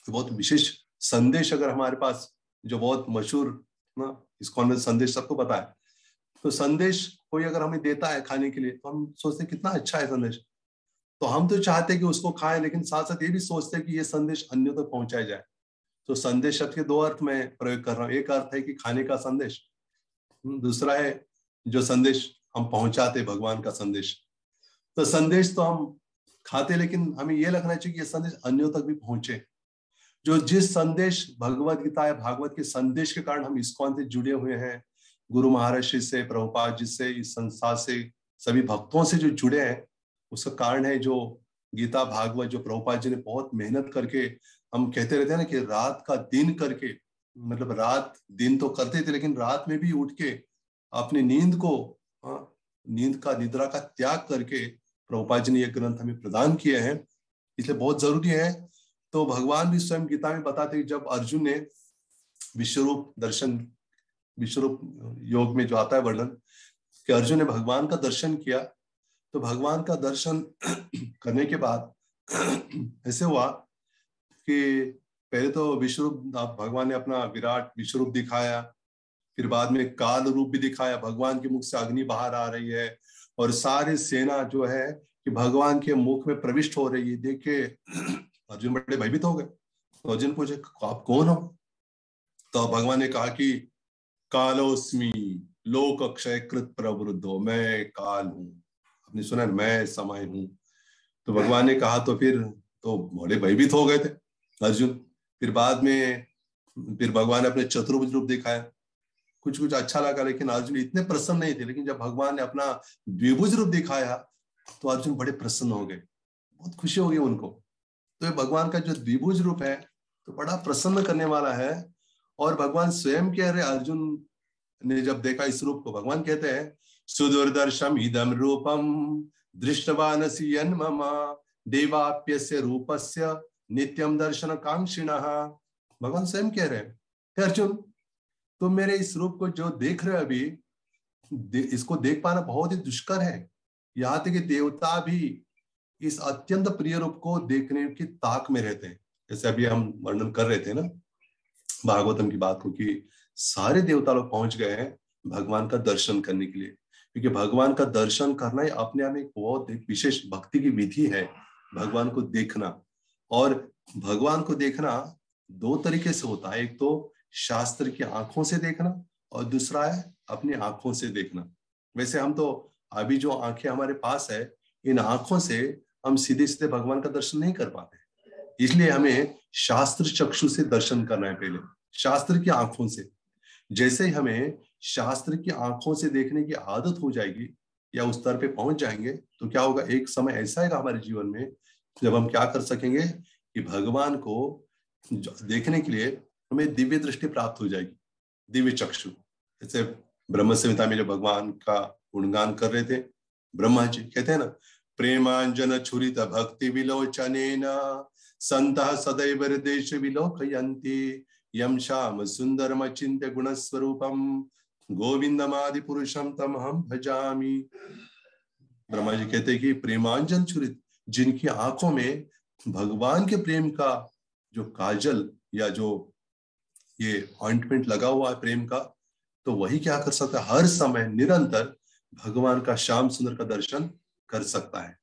बहुत विशेष संदेश अगर हमारे पास, जो बहुत मशहूर ना, इसको में संदेश सबको पता है, तो संदेश कोई अगर हमें देता है खाने के लिए तो हम सोचते हैं कितना अच्छा है संदेश, तो हम तो चाहते हैं कि उसको खाएं, लेकिन साथ साथ ये भी सोचते हैं कि ये संदेश अन्यों तक पहुंचाया जाए। तो संदेश शब्द के 2 अर्थ में प्रयोग कर रहा हूँ। एक अर्थ है कि खाने का संदेश, दूसरा है जो संदेश हम पहुंचाते, भगवान का संदेश। तो संदेश तो हम खाते, लेकिन हमें यह लगना चाहिए कि ये संदेश अन्यों तक भी पहुंचे। जो जिस संदेश भगवत गीता या भागवत के संदेश के कारण हम इस्कॉन से जुड़े हुए हैं, गुरु महाराज से, प्रभुपाद जी से, इस संसार से, सभी भक्तों से जो जुड़े हैं, उसका कारण है जो गीता भागवत, जो प्रभुपाद जी ने बहुत मेहनत करके, हम कहते रहते हैं ना कि रात का दिन करके, मतलब रात दिन तो करते थे, लेकिन रात में भी उठ के अपनी नींद को, निद्रा का त्याग करके प्रभुपाद जी ने ये ग्रंथ हमें प्रदान किए हैं। इसलिए बहुत जरूरी है तो भगवान भी स्वयं गीता में बताते हैं, जब अर्जुन ने विश्वरूप दर्शन, विश्वरूप योग में जो आता है वर्णन कि अर्जुन ने भगवान का दर्शन किया, तो भगवान का दर्शन करने के बाद ऐसे हुआ कि पहले तो विश्वरूप भगवान ने अपना विराट विश्वरूप दिखाया, फिर बाद में काल रूप भी दिखाया, भगवान के मुख से अग्नि बाहर आ रही है और सारी सेना जो है कि भगवान के मुख में प्रविष्ट हो रही है। देख के अर्जुन बड़े भयभीत हो गए। तो अर्जुन पूछे आप कौन हो? तो भगवान ने कहा कि कालोस्मि लोक अक्षय कृत प्रवृद्धो, मैं काल हूं, आपने सुना मैं समय हूं। तो भगवान ने कहा, तो फिर तो बड़े भयभीत हो गए थे अर्जुन। फिर बाद में फिर भगवान ने अपने चतुर्भुज रूप दिखाया, कुछ कुछ अच्छा लगा, लेकिन अर्जुन इतने प्रसन्न नहीं थे। लेकिन जब भगवान ने अपना द्विभुज रूप दिखाया तो अर्जुन बड़े प्रसन्न हो गए, बहुत खुशी हो गई उनको। तो ये भगवान का जो द्विभुज रूप है तो बड़ा प्रसन्न करने वाला है। और भगवान स्वयं कह रहे, अर्जुन ने जब देखा इस रूप को, भगवान कहते हैं सुदुर्दर्शम इदम रूपम दृष्टवानसि यन्मम देवाप्यस्य रूपस्य नित्यम दर्शन कांक्षिणः। भगवान स्वयं कह रहे हैं अर्जुन तो मेरे इस रूप को जो देख रहे हो अभी, इसको देख पाना बहुत ही दुष्कर है। यहाँ तक कि देवता भी इस अत्यंत प्रिय रूप को देखने की ताक में रहते हैं। जैसे अभी हम वर्णन कर रहे थे ना भागवतम की बात को, कि सारे देवता लोग पहुंच गए हैं भगवान का दर्शन करने के लिए, क्योंकि भगवान का दर्शन करना ही अपने आप में बहुत एक विशेष भक्ति की विधि है, भगवान को देखना। और भगवान को देखना दो तरीके से होता है, एक तो शास्त्र की आंखों से देखना और दूसरा है अपनी आंखों से देखना। वैसे हम तो अभी जो आंखें हमारे पास है, इन आंखों से हम सीधे सीधे भगवान का दर्शन नहीं कर पाते, इसलिए हमें शास्त्र चक्षु से दर्शन करना है, पहले शास्त्र की आंखों से। जैसे ही हमें शास्त्र की आंखों से देखने की आदत हो जाएगी या उस स्तर पे पहुंच जाएंगे, तो क्या होगा, एक समय ऐसा आएगा हमारे जीवन में जब हम क्या कर सकेंगे कि भगवान को देखने के लिए हमें दिव्य दृष्टि प्राप्त हो जाएगी, दिव्य चक्षु। जैसे ब्रह्म संहिता में जो भगवान का गुणगान कर रहे थे ब्रह्मा जी, कहते हैं ना प्रेमांजन छुरित भक्ति विलोचनेन संतः सदैव हृदयेषु विलोकयन्ति यम श्याम सुंदरम चिन्त्य गुणस्वरूपम गोविंदमादि पुरुषम तमहं भजामि। ब्रह्मा जी कहते हैं कि प्रेमांजन छुरित, जिनकी आंखों में भगवान के प्रेम का जो काजल या जो ये ऑइंटमेंट लगा हुआ है प्रेम का, तो वही क्या कर सकता है, हर समय निरंतर भगवान का श्याम सुंदर का दर्शन कर सकता है।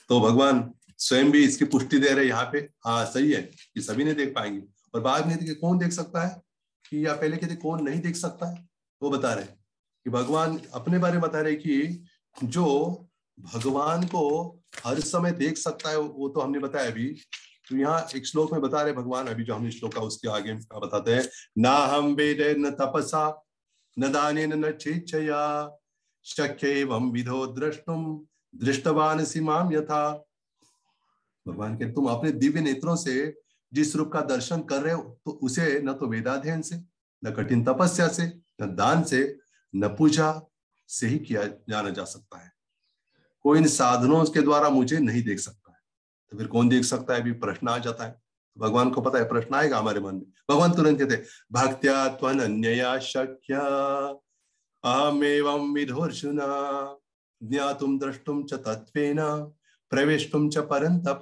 तो भगवान स्वयं भी इसकी पुष्टि दे रहे यहाँ पे, हाँ सही है कि सभी नहीं देख पाएंगे। और बाद में कि कौन देख सकता है, कि या पहले कहते कौन नहीं देख सकता है, वो बता रहे कि भगवान अपने बारे में बता रहे कि जो भगवान को हर समय देख सकता है, वो तो हमने बताया अभी। तो यहाँ एक श्लोक में बता रहे भगवान, अभी जो हमने श्लोक का उसके आगे बताते हैं, ना हम वेद न तपसा न दानेन न चेच्छया शक्य एवं विधो द्रष्टुम दृष्टवान सीमाम यथा। भगवान के तुम अपने दिव्य नेत्रों से जिस रूप का दर्शन कर रहे हो, तो उसे न तो वेदाध्ययन से, न कठिन तपस्या से, न दान से, न पूजा से ही किया जाना जा सकता है। कोई इन साधनों के द्वारा मुझे नहीं देख सकता है। तो फिर कौन देख सकता है, अभी प्रश्न आ जाता है। भगवान को पता है प्रश्न आएगा हमारे मन में। भगवान तुरंत कहते भक्त्या त्वनन्यया शक्य अहमेवं विधोर्जुन ज्ञातुम द्रष्टुम च तत्वेन प्रवेष्टुम च परंतप।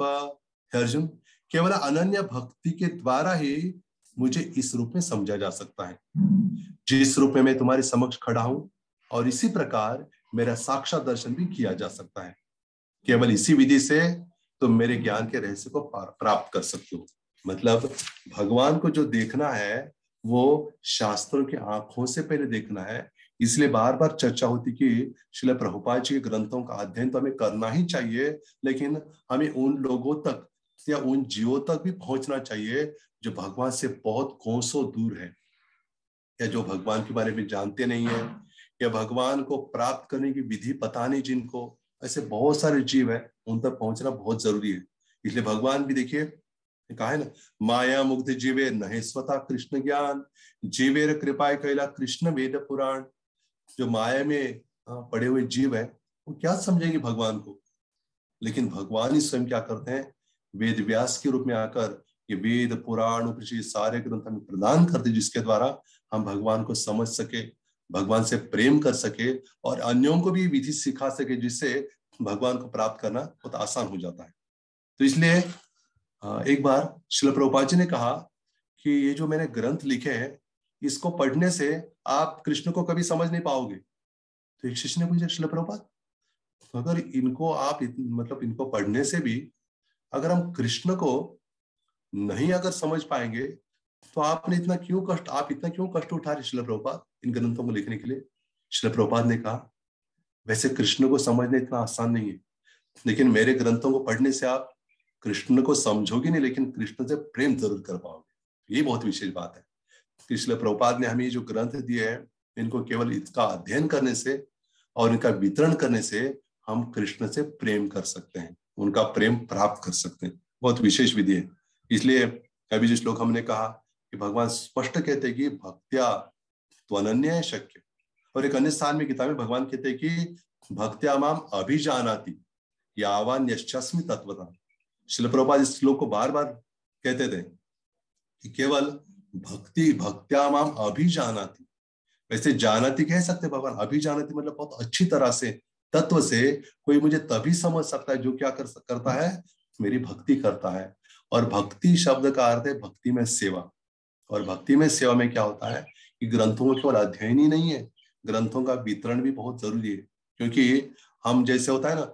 अर्जुन, केवल अनन्य भक्ति के द्वारा ही मुझे इस रूप में समझा जा सकता है, जिस रूप में मैं तुम्हारे समक्ष खड़ा हूं, और इसी प्रकार मेरा साक्षात दर्शन भी किया जा सकता है। केवल इसी विधि से तुम मेरे ज्ञान के रहस्य को प्राप्त कर सकते हो। मतलब भगवान को जो देखना है वो शास्त्रों की आंखों से पहले देखना है। इसलिए बार बार चर्चा होती कि श्रील प्रभुपाद जी के ग्रंथों का अध्ययन तो हमें करना ही चाहिए, लेकिन हमें उन लोगों तक या उन जीवों तक भी पहुंचना चाहिए जो भगवान से बहुत कोसों दूर है, या जो भगवान के बारे में जानते नहीं है, या भगवान को प्राप्त करने की विधि पता नहीं जिनको। ऐसे बहुत सारे जीव है, उन तक पहुंचना बहुत जरूरी है। इसलिए भगवान भी देखिए कहा है ना, माया मुग्ध जीवे नहे स्वता कृष्ण ज्ञान जीवेर कृपाय कैला कृष्ण वेद पुराण। जो माया में पड़े हुए जीव है वो क्या समझेंगे भगवान को, लेकिन भगवान ही स्वयं क्या करते हैं, वेद व्यास के रूप में आकर ये वेद पुराण उपनिषद सारे ग्रंथ हमें प्रदान करते, जिसके द्वारा हम भगवान को समझ सके, भगवान से प्रेम कर सके और अन्यों को भी विधि सिखा सके, जिससे भगवान को प्राप्त करना बहुत आसान हो जाता है। तो इसलिए एक बार श्रील प्रभुपाद जी ने कहा कि ये जो मैंने ग्रंथ लिखे हैं, इसको पढ़ने से आप कृष्ण को कभी समझ नहीं पाओगे। तो एक शिष्य ने पूछा, श्रील प्रभुपाद अगर इनको आप मतलब इनको पढ़ने से भी अगर हम कृष्ण को नहीं अगर समझ पाएंगे, तो आपने इतना क्यों कष्ट उठा रहे श्रील प्रभुपाद इन ग्रंथों को लिखने के लिए? श्रील प्रभुपाद ने कहा, वैसे कृष्ण को समझना इतना आसान नहीं है, लेकिन मेरे ग्रंथों को पढ़ने से आप कृष्ण को समझोगे नहीं, लेकिन कृष्ण से प्रेम जरूर कर पाओगे। ये बहुत विशेष बात है। श्रील प्रभुपाद ने हमें जो ग्रंथ दिए हैं, इनको केवल इसका अध्ययन करने से और इनका वितरण करने से हम कृष्ण से प्रेम कर सकते हैं, उनका प्रेम प्राप्त कर सकते हैं। बहुत विशेष विधि है। इसलिए अभी जो श्लोक हमने कहा कि भगवान स्पष्ट कहते हैं कि भक्त्या त्वनन्य शक्य, और एक अन्य स्थान में गीता में भगवान कहते हैं कि भक्त्या माम अभिजानाति यावान यश्चास्मि तत्वतः। श्रील प्रभुपाद इस श्लोक को बार बार कहते थे कि केवल भक्त्या माम अभिजानाति, वैसे जानाति कह सकते भगवान, अभिजानाति मतलब बहुत अच्छी तरह से तत्व से कोई मुझे तभी समझ सकता है जो क्या करता है, मेरी भक्ति करता है। और भक्ति शब्द का अर्थ है भक्ति में सेवा। और भक्ति में सेवा में क्या होता है कि ग्रंथों का केवल अध्ययन ही नहीं है, ग्रंथों का वितरण भी बहुत जरूरी है। क्योंकि हम जैसे होता है ना,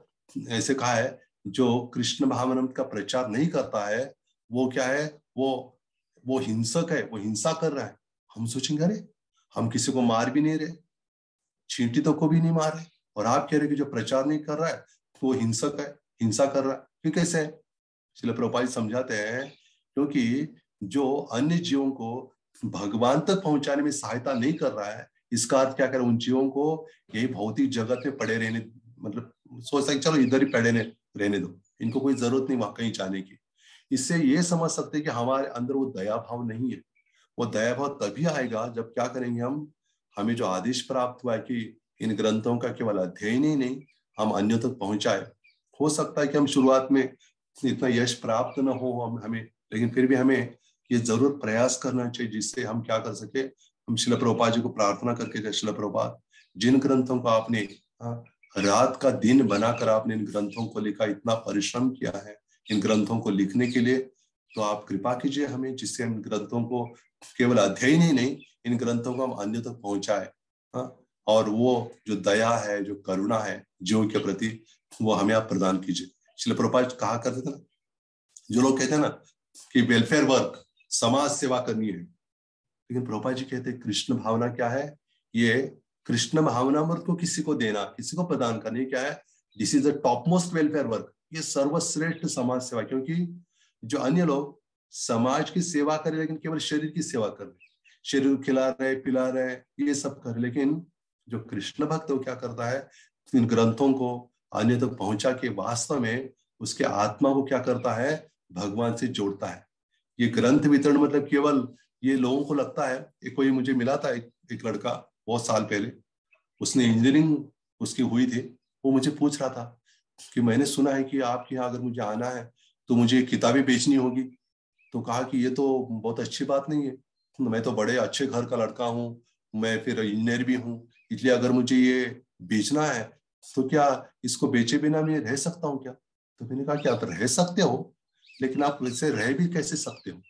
ऐसे कहा है जो कृष्ण भावनामृत का प्रचार नहीं करता है वो क्या है, वो हिंसक है, वो हिंसा कर रहा है। हम सोचेंगे अरे हम किसी को मार भी नहीं रहे, चींटी तो को भी नहीं मार रहे, और आप कह रहे कि जो प्रचार नहीं कर रहा है तो वो हिंसक है, हिंसा कर रहा है। क्यों कैसे है? श्रील प्रभुपाद समझाते हैं क्योंकि जो अन्य जीवों को भगवान तक पहुंचाने में सहायता नहीं कर रहा है, इसका अर्थ क्या करे, उन जीवों को यही भौतिक जगत में पड़े रहने, मतलब सोच सकते चलो इधर ही पड़े रहने दो, इनको कोई जरूरत नहीं वहां कहीं जाने की। इससे ये समझ सकते हैं कि हमारे अंदर वो दया भाव नहीं है। वो दया भाव तभी आएगा जब क्या करेंगे हम, हमें जो आदेश प्राप्त हुआ है कि इन ग्रंथों का केवल अध्ययन ही नहीं, हम अन्यों तक पहुंचाए। हो सकता है कि हम शुरुआत में इतना यश प्राप्त न हो हमें, लेकिन फिर भी हमें ये जरूर प्रयास करना चाहिए जिससे हम क्या कर सके। हम श्रील प्रभुपाद जी को प्रार्थना करके, श्रील प्रभुपाद जिन ग्रंथों को आपने रात का दिन बनाकर आपने इन ग्रंथों को लिखा, इतना परिश्रम किया है इन ग्रंथों को लिखने के लिए, तो आप कृपा कीजिए हमें, जिससे हम ग्रंथों को केवल अध्ययन ही नहीं, इन ग्रंथों को हम अन्य तक पहुंचाए। और वो जो दया है, जो करुणा है जीवों के प्रति, वो हमें आप प्रदान कीजिए। श्रील प्रभुपाद कहा करते थे ना, जो लोग कहते हैं ना कि वेलफेयर वर्क, समाज सेवा करनी है, लेकिन प्रभुपाद जी कहते हैं कृष्ण भावना क्या है, ये कृष्ण भावनामृत को किसी को देना, किसी को प्रदान करना, क्या है, this is the top most welfare work, ये सर्वश्रेष्ठ समाज सेवा। क्योंकि जो अन्य लोग समाज की सेवा करें लेकिन केवल शरीर की सेवा कर रहे, शरीर खिला रहे पिला रहे ये सब कर, लेकिन जो कृष्ण भक्त वो क्या करता है, इन ग्रंथों को अन्य तक पहुंचा के वास्तव में उसके आत्मा को क्या करता है, भगवान से जोड़ता है। ये ग्रंथ वितरण मतलब केवल ये लोगों को लगता है, एक कोई मुझे मिला था एक लड़का बहुत साल पहले, उसने इंजीनियरिंग उसकी हुई थी, वो मुझे पूछ रहा था कि मैंने सुना है कि आपके यहाँ अगर मुझे आना है तो मुझे किताबें बेचनी होगी। तो कहा कि ये तो बहुत अच्छी बात नहीं है, मैं तो बड़े अच्छे घर का लड़का हूँ, मैं फिर इंजीनियर भी हूँ, इसलिए अगर मुझे ये बेचना है तो क्या इसको बेचे बिना मैं रह सकता हूँ क्या? तो मैंने कहा कि आप रह सकते हो, लेकिन आप वैसे रह भी कैसे सकते हो,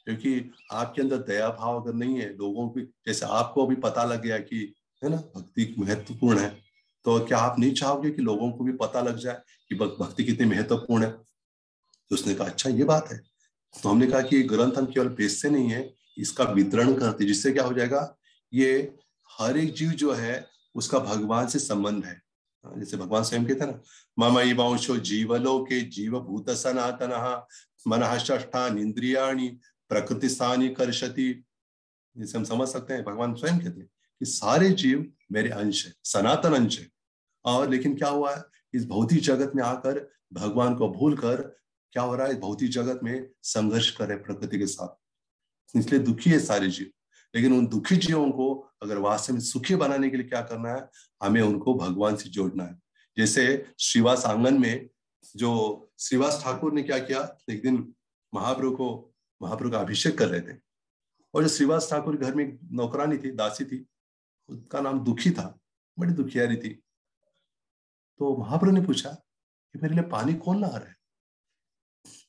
क्योंकि आपके अंदर दया भाव अगर नहीं है, लोगों की जैसे आपको अभी पता लग गया कि है ना भक्ति महत्वपूर्ण है, तो क्या आप नहीं चाहोगे कि लोगों को भी पता लग जाए कि भक्ति कितनी महत्वपूर्ण है? तो उसने कहा अच्छा ये बात है। तो हमने कहा कि ग्रंथ हम केवल बेचते नहीं है, इसका वितरण करते, जिससे क्या हो जाएगा, ये हर एक जीव जो है उसका भगवान से संबंध है। जैसे भगवान स्वयं कहते हैं ना, मम वंशो जीवलोके जीवभूत सनातनः मनः षष्ठानि इंद्रियाणि प्रकृति स्थानी कर्षति। जिसे हम समझ सकते हैं, भगवान स्वयं कहते हैं कि सारे जीव मेरे अंश है, सनातन अंश है। और लेकिन क्या हुआ है, इस भौतिक जगत में आकर भगवान को भूल कर क्या हो रहा है, भौतिक जगत में संघर्ष कर रहे प्रकृति के साथ, इसलिए दुखी है सारे जीव। लेकिन उन दुखी जीवों को अगर वास्तव में सुखी बनाने के लिए क्या करना है, हमें उनको भगवान से जोड़ना है। जैसे श्रीवास आंगन में जो श्रीवास ठाकुर ने क्या किया, एक दिन महाप्रभु का अभिषेक कर रहे थे। और जो श्रीवास ठाकुर घर में एक नौकरानी थी, दासी थी, उसका नाम दुखी था, बड़ी दुखियारी थी। तो महाप्रभु ने पूछा कि मेरे लिए पानी कौन ला रहा है?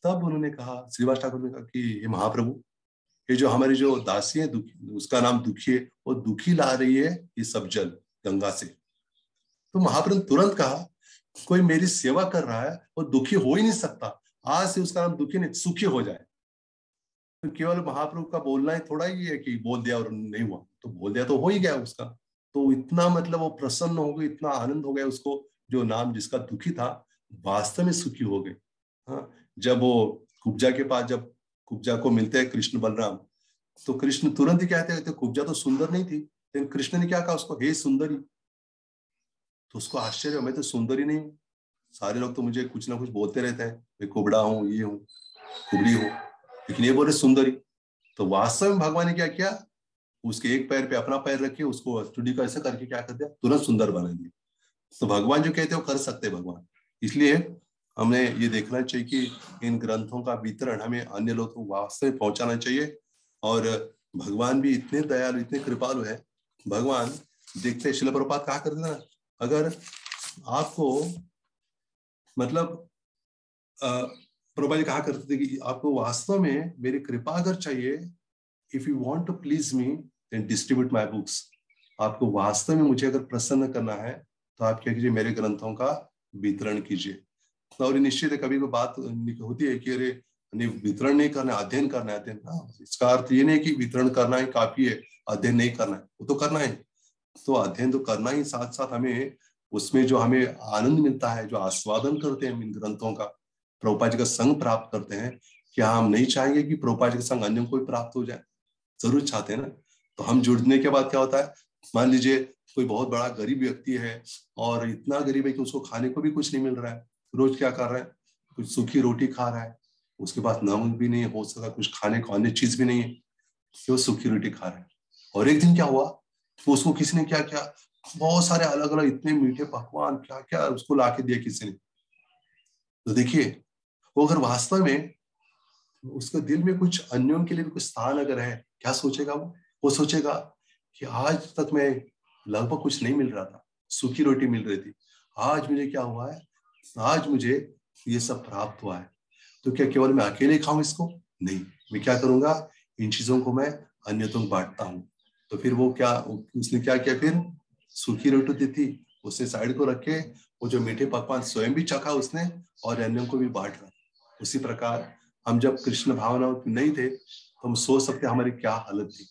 तब उन्होंने कहा, श्रीवास ठाकुर ने कहा कि ये महाप्रभु, ये जो हमारी जो दासी है उसका नाम दुखी है, वो दुखी ला रही है ये सब जल गंगा से। तो महाप्रभु ने तुरंत कहा, कोई मेरी सेवा कर रहा है वो दुखी हो ही नहीं सकता, आज से उसका नाम दुखी नहीं, सुखी हो जाए। तो केवल महाप्रभु का बोलना ही थोड़ा ही है कि बोल दिया और नहीं हुआ, तो बोल दिया तो हो ही गया उसका। तो इतना मतलब वो प्रसन्न हो गए, इतना आनंद हो गया उसको, जो नाम जिसका दुखी था वास्तव में सुखी हो गए। हाँ, जब वो कुब्जा के पास, जब कुब्जा को मिलते हैं कृष्ण बलराम, तो कृष्ण तुरंत ही कहते हैं, कुब्जा तो सुंदर नहीं थी, लेकिन कृष्ण ने क्या कहा उसको, हे सुंदरी। तो उसको आश्चर्य, मैं तो सुंदरी नहीं हूँ, सारे लोग तो मुझे कुछ ना कुछ बोलते रहते हैं, मैं कुबड़ा हूँ, ये हूँ, कुबड़ी हूँ, लेकिन ये बोले सुंदरी। तो वास्तव में भगवान ने क्या किया, उसके एक पैर पे अपना पैर रखे, उसको स्टडी का ऐसा करके क्या कर दिया, तुरंत सुंदर बना दिया। तो भगवान जो कहते हैं वो कर सकते हैं भगवान। इसलिए हमें ये देखना चाहिए कि इन ग्रंथों का वितरण हमें अन्य लोगों को वास्तव में पहुंचाना चाहिए। और भगवान भी इतने दयालु, इतने कृपालु है। भगवान देखते, श्रील प्रभुपाद कहा करते ना, अगर आपको मतलब प्रभुपाद कहा करते थे कि आपको वास्तव में मेरी कृपा अगर चाहिए, if you want to please me then distribute my books. आपको वास्तव में मुझे अगर प्रसन्न करना है तो आप क्या कीजिए, मेरे ग्रंथों का वितरण कीजिए। और निश्चित है कभी कोई बात होती है कि अरे वितरण नहीं करना, अध्ययन करना है, अध्ययन, इसका अर्थ ये नहीं कि वितरण करना ही काफी है, अध्ययन नहीं करना है, वो तो करना है। तो अध्ययन तो करना ही, साथ साथ हमें उसमें जो हमें आनंद मिलता है, जो आस्वादन करते हैं इन ग्रंथों का, प्रभुपाद जी का संग प्राप्त करते हैं। क्या हम नहीं चाहेंगे कि प्रभुपाद जी का संग अन्यों को भी प्राप्त हो जाए? जरूर चाहते हैं ना। तो हम जुड़ने के बाद क्या होता है, मान लीजिए कोई बहुत बड़ा गरीब व्यक्ति है और इतना गरीब है कि उसको खाने को भी कुछ नहीं मिल रहा है, रोज क्या कर रहा है, कुछ सूखी रोटी खा रहा है, उसके पास नमक भी नहीं हो सकता, कुछ खाने को अन्य चीज भी नहीं है, वो सूखी रोटी खा रहा है। और एक दिन क्या हुआ, तो उसको किसी ने क्या किया, बहुत सारे अलग अलग इतने मीठे पकवान क्या क्या उसको ला के दिया किसी ने। तो देखिए, वो अगर वास्तव में उसके दिल में कुछ अन्यों के लिए भी कुछ स्थान अगर है, क्या सोचेगा वो सोचेगा कि आज तक मैं लगभग कुछ नहीं मिल रहा था, सूखी रोटी मिल रही थी, आज मुझे क्या हुआ है, आज मुझे ये सब प्राप्त हुआ है। तो क्या केवल मैं अकेले खाऊं इसको? नहीं, मैं क्या करूंगा, इन चीजों को मैं अन्यतों को बांटता हूं। तो फिर वो क्या, उसने क्या किया, फिर सूखी रोटी दी थी उसने साइड को रखे, वो जो मीठे पकवान स्वयं भी चखा उसने और अन्यों को भी बांट रहा। उसी प्रकार हम जब कृष्ण भावना नहीं थे तो हम सोच सकते हमारी क्या हालत थी,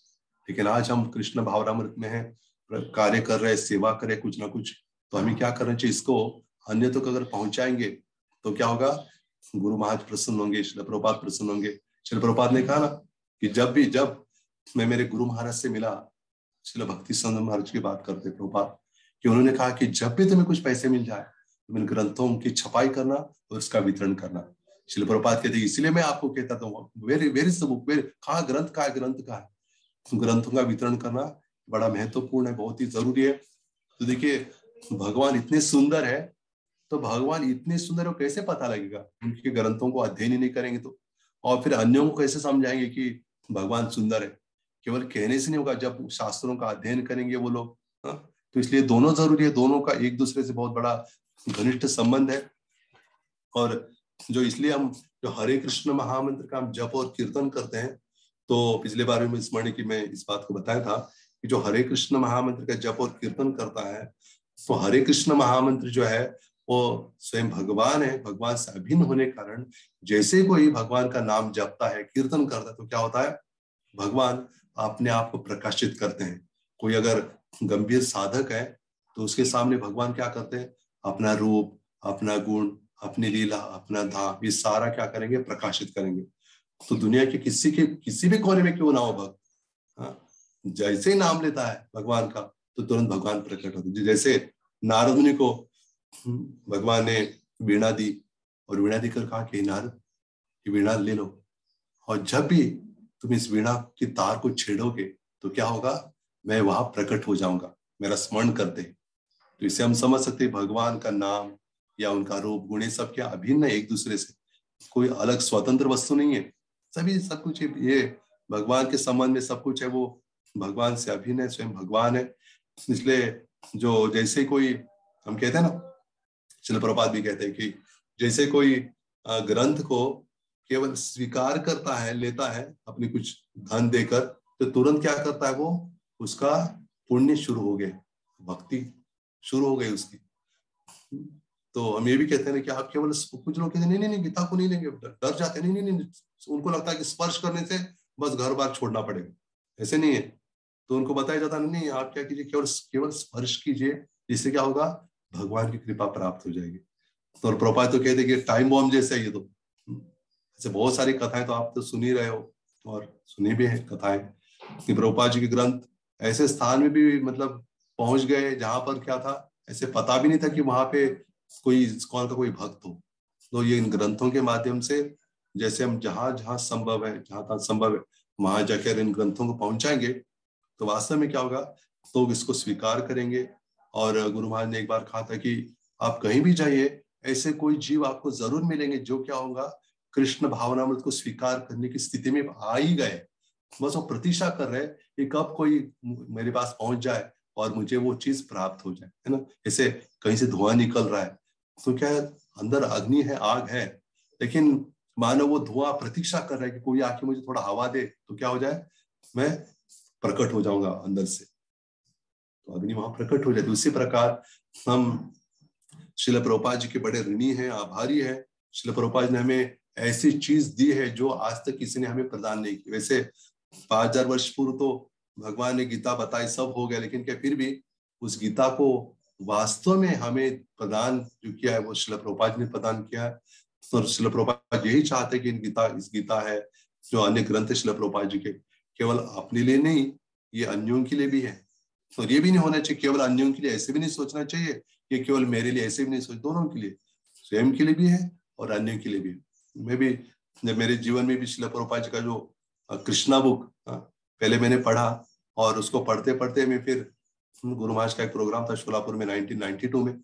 लेकिन आज हम कृष्ण भावनामृत में हैं, कार्य कर रहे, सेवा करे कुछ ना कुछ, तो हमें क्या करना चाहिए, इसको अन्य तक अगर पहुंचाएंगे तो क्या होगा, गुरु महाराज प्रसन्न होंगे, श्रील प्रभुपाद प्रसन्न होंगे। श्रील प्रभुपाद ने कहा ना कि जब मैं मेरे गुरु महाराज से मिला, श्रील भक्ति संत महाराज की बात करते प्रभुपाद, कि उन्होंने कहा कि जब भी तुम्हें कुछ पैसे मिल जाए तो इन ग्रंथों की छपाई करना और उसका वितरण करना। श्रील प्रभुपाद कहते इसलिए मैं आपको कहता था, वेरी सब बुक, कहाँ ग्रंथ का है, ग्रंथ का है, ग्रंथों का वितरण करना बड़ा महत्वपूर्ण है, बहुत ही जरूरी है। तो देखिए, भगवान इतने सुंदर है, तो भगवान इतने सुंदर हो कैसे पता लगेगा, उनके ग्रंथों को अध्ययन ही नहीं करेंगे तो, और फिर अन्यों को कैसे समझाएंगे कि भगवान सुंदर है? केवल कहने से नहीं होगा, जब शास्त्रों का अध्ययन करेंगे वो लोग। तो इसलिए दोनों जरूरी है, दोनों का एक दूसरे से बहुत बड़ा घनिष्ठ संबंध है। और जो इसलिए हम जो हरे कृष्ण महामंत्र का हम जप और कीर्तन करते हैं, तो पिछले बार में स्मरण की मैं इस बात को बताया था कि जो हरे कृष्ण महामंत्र का जप और कीर्तन करता है, तो हरे कृष्ण महामंत्र जो है वो स्वयं भगवान है, भगवान से अभिन्न होने के कारण जैसे कोई भगवान का नाम जपता है, कीर्तन करता है, तो क्या होता है, भगवान अपने आप को प्रकाशित करते हैं। कोई अगर गंभीर साधक है तो उसके सामने भगवान क्या करते हैं, अपना रूप, अपना गुण, अपनी लीला, अपना धाम, ये सारा क्या करेंगे, प्रकाशित करेंगे। तो दुनिया के किसी भी कोने में क्यों ना हो भक्त, जैसे ही नाम लेता है भगवान का तो तुरंत भगवान प्रकट होते। जैसे नारद मुनि को भगवान ने वीणा दी और वीणा देकर कहा कि नारद ये वीणा ले लो, और जब भी तुम इस वीणा की तार को छेड़ोगे तो क्या होगा, मैं वहां प्रकट हो जाऊंगा, मेरा स्मरण करते। तो इसे हम समझ सकते हैं भगवान का नाम या उनका रूप गुण सब क्या अभिन्न है एक दूसरे से, कोई अलग स्वतंत्र वस्तु नहीं है। सभी सब कुछ ये भगवान के संबंध में सब कुछ है, वो भगवान से अभिन्न है, स्वयं भगवान है। इसलिए जो जैसे कोई हम कहते हैं ना, श्रील प्रभुपाद भी कहते हैं कि जैसे कोई ग्रंथ को केवल स्वीकार करता है, लेता है अपनी कुछ धन देकर, तो तुरंत क्या करता है वो, उसका पुण्य शुरू हो गया, भक्ति शुरू हो गई उसकी। तो हम ये भी कहते हैं कि आप केवल, कुछ लोग कहते हैं नहीं गीता को नहीं लेंगे, डर जाते हैं, नहीं, उनको लगता है कि स्पर्श करने से बस घर बार छोड़ना पड़ेगा, ऐसे नहीं है। तो उनको बताया जाता नहीं, आप क्या कीजिए, केवल स्पर्श कीजिए, जिससे क्या होगा, भगवान की कृपा प्राप्त हो जाएगी। तो प्रभुपाद तो कहते कि टाइम बॉम्ब जैसे ये, तो ऐसे बहुत सारी कथाएं तो आप तो सुन ही रहे हो और सुनी भी है कथाएं कि प्रभुपाद जी के ग्रंथ ऐसे स्थान में भी मतलब पहुंच गए जहां पर क्या था, ऐसे पता भी नहीं था कि वहां पे कोई इस्कॉन का कोई भक्त हो। तो ये इन ग्रंथों के माध्यम से जैसे हम जहां संभव है, जहां संभव है, वहां जाकर इन ग्रंथों को पहुंचाएंगे, तो वास्तव में क्या होगा, तो इसको स्वीकार करेंगे। और गुरु महाराज ने एक बार कहा था कि आप कहीं भी जाइए, ऐसे कोई जीव आपको जरूर मिलेंगे जो क्या होगा, कृष्ण भावनामृत को स्वीकार करने की स्थिति में आ ही गए, बस वो प्रतीक्षा कर रहे कि कब कोई मेरे पास पहुंच जाए और मुझे वो चीज प्राप्त हो जाए, है ना। ऐसे कहीं से धुआं निकल रहा है, तो क्या है, अंदर अग्नि है, आग है, लेकिन मानो वो धुआं प्रतीक्षा कर रहा है कि कोई आके मुझे थोड़ा हवा दे, तो क्या हो जाए, मैं प्रकट हो जाऊंगा अंदर से, तो अग्नि वहां प्रकट हो जाती। उसी प्रकार हम श्रील प्रभुपाद जी के बड़े ऋणी हैं, आभारी है। श्रील प्रभुपाद ने हमें ऐसी चीज दी है जो आज तक किसी ने हमें प्रदान नहीं की। वैसे 5000 वर्ष पूर्व तो भगवान ने गीता बताई, सब हो गया, लेकिन क्या फिर भी उस गीता को वास्तव में हमें प्रदान जो किया है वो श्रील प्रभुपाद ने प्रदान किया है। तो श्रील प्रभुपाद यही चाहते कि इस गीता है जो अन्य ग्रंथ है श्रील प्रभुपाद जी के, केवल अपने लिए नहीं, ये अन्यों के लिए भी है। और ये भी नहीं होना चाहिए केवल अन्यों के लिए, ऐसे भी नहीं सोचना चाहिए कि केवल मेरे लिए, ऐसे भी नहीं सोच, दोनों के लिए, स्वयं के लिए भी है और अन्यों के लिए भी है। मैं भी जब मेरे जीवन में भी श्रील प्रभुपाद जी का जो कृष्णा बुक पहले मैंने पढ़ा, और उसको पढ़ते पढ़ते मैं फिर गुरु महाराज का एक प्रोग्राम था शोलापुर में 1992 में,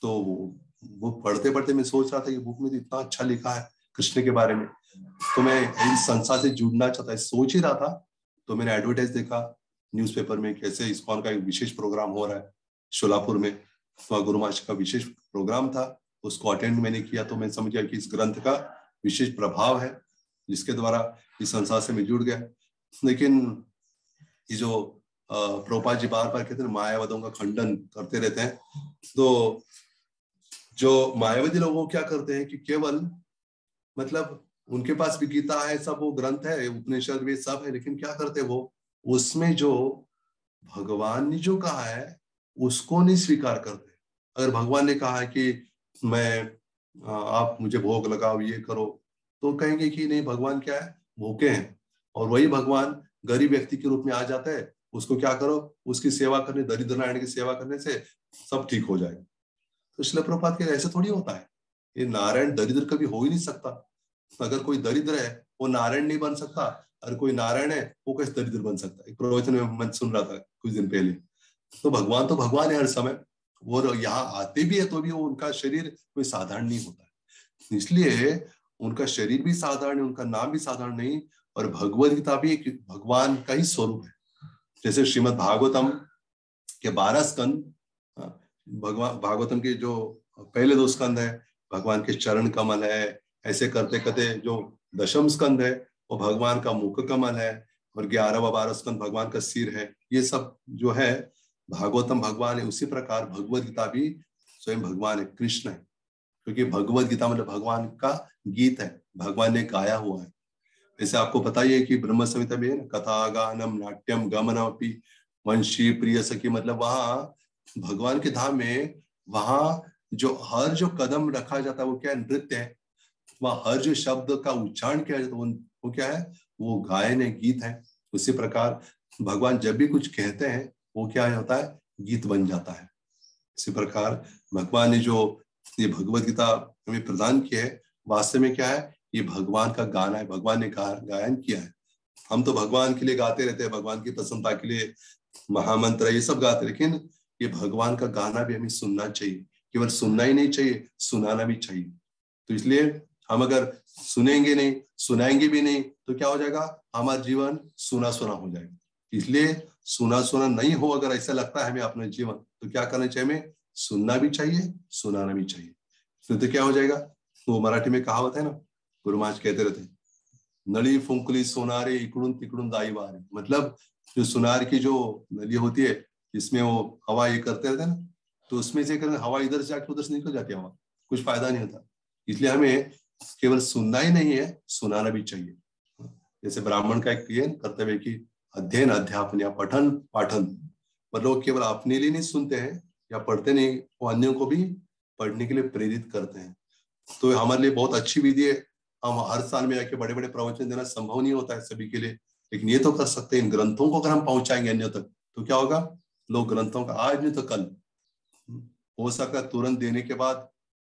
तो बुक पढ़ते पढ़ते मैं सोच रहा था कि बुक में तो इतना अच्छा लिखा है कृष्ण के बारे में, तो मैं इस संसार से जुड़ना चाहता, सोच ही रहा था। तो मैंने एडवर्टाइज देखा न्यूज़पेपर में, कैसे इस्कॉन का एक विशेष प्रोग्राम हो रहा है शोलापुर में, तो गुरु महाराज का विशेष प्रोग्राम था, उसको अटेंड मैंने किया। तो मैं समझ गया कि इस ग्रंथ का विशेष प्रभाव है जिसके द्वारा इस संसार से मैं जुड़ गया। लेकिन ये जो प्रभुपाद जी बार बार कहते हैं मायावादों का खंडन करते रहते हैं, तो जो मायावादी लोग क्या करते हैं कि केवल मतलब उनके पास भी गीता है, सब वो ग्रंथ है, उपनिषद भी सब है, लेकिन क्या करते हैं वो, उसमें जो भगवान ने जो कहा है उसको नहीं स्वीकार करते। अगर भगवान ने कहा है कि आप मुझे भोग लगाओ, ये करो, तो कहेंगे कि नहीं, भगवान क्या है, भूखे हैं, और वही भगवान गरीब व्यक्ति के रूप में आ जाता है, उसको क्या करो, उसकी सेवा करने, दरिद्र नारायण की सेवा करने से सब ठीक हो जाएगा। तो श्रील प्रभुपाद के ऐसे थोड़ी होता है, ये नारायण दरिद्र कभी हो ही नहीं सकता। अगर कोई दरिद्र है वो नारायण नहीं बन सकता, अगर कोई नारायण है वो कैसे दरिद्र बन सकता है। एक प्रवचन में मैं सुन रहा था कुछ दिन पहले, तो भगवान है हर समय, वो यहाँ आते भी है तो भी वो उनका शरीर कोई साधारण नहीं होता है, इसलिए उनका शरीर भी साधारण है, उनका नाम भी साधारण नहीं, और भगवद गीता भी एक भगवान का ही स्वरूप है। जैसे श्रीमद् भागवतम के 12 स्कंद, भगवान भागवतम के जो पहले 2 स्कंद है भगवान के चरण कमल है, ऐसे करते करते जो 10वां स्कंद है वो भगवान का मुख कमल है, और 11वां 12 स्कंद भगवान का सिर है। ये सब जो है भागवतम भगवान है, उसी प्रकार भगवद गीता भी स्वयं भगवान है, कृष्ण है, क्योंकि भगवद गीता मतलब भगवान का गीत है, भगवान ने गाया हुआ है। जैसे आपको बताइए कि ब्रह्म संहिता में है ना, कथा गानम नाट्यम गमनम अपि वंशी प्रिय सखी, मतलब वहां भगवान के धाम में वहां जो कदम रखा जाता है वो क्या है, नृत्य है। वहां हर जो शब्द का उच्चारण किया जाता है वो क्या है, वो गायन है, गीत है। उसी प्रकार भगवान जब भी कुछ कहते हैं वो क्या होता है, गीत बन जाता है। इसी प्रकार भगवान ने जो ये भगवद गीता हमें प्रदान किया है, वास्तव में क्या है, ये भगवान का गाना है, भगवान ने गायन किया है। हम तो भगवान के लिए गाते रहते हैं, भगवान की प्रसन्नता के लिए महामंत्र ये सब गाते, लेकिन ये भगवान का गाना भी हमें सुनना चाहिए, केवल सुनना ही नहीं चाहिए, सुनाना भी चाहिए। तो इसलिए हम अगर सुनेंगे नहीं, सुनाएंगे भी नहीं, तो क्या हो जाएगा, हमारा जीवन सुना सुना हो जाएगा। इसलिए सुना सुना नहीं हो, अगर ऐसा लगता है हमें अपना जीवन, तो क्या करना चाहिए, हमें सुनना भी चाहिए, सुनाना भी चाहिए। तो क्या हो जाएगा, वो मराठी में कहावत है ना, गुरु महाराज कहते रहते, नली फुंकली सोनारे इकडून तिकडून दाई वारे। मतलब जो सुनार की जो नली होती है, जिसमें वो हवा ये करते रहते हैं ना, तो उसमें से हवा इधर से जाके उधर से निकल जाती है हवा, कुछ फायदा नहीं होता। इसलिए हमें केवल सुनना ही नहीं है, सुनाना भी चाहिए। जैसे ब्राह्मण का एक ये कर्तव्य कि अध्ययन अध्यापन या पठन पाठन, मतलब केवल अपने लिए नहीं सुनते हैं या पढ़ते नहीं, वो अन्यों को भी पढ़ने के लिए प्रेरित करते हैं। तो हमारे लिए बहुत अच्छी विधि है। हम हर साल में आके बड़े बड़े प्रवचन देना संभव नहीं होता है सभी के लिए, लेकिन ये तो कर सकते हैं, इन ग्रंथों को अगर हम पहुंचाएंगे अन्यों तक, तो क्या होगा, लोग ग्रंथों का आज नहीं तो कल, हो सकता तुरंत देने के बाद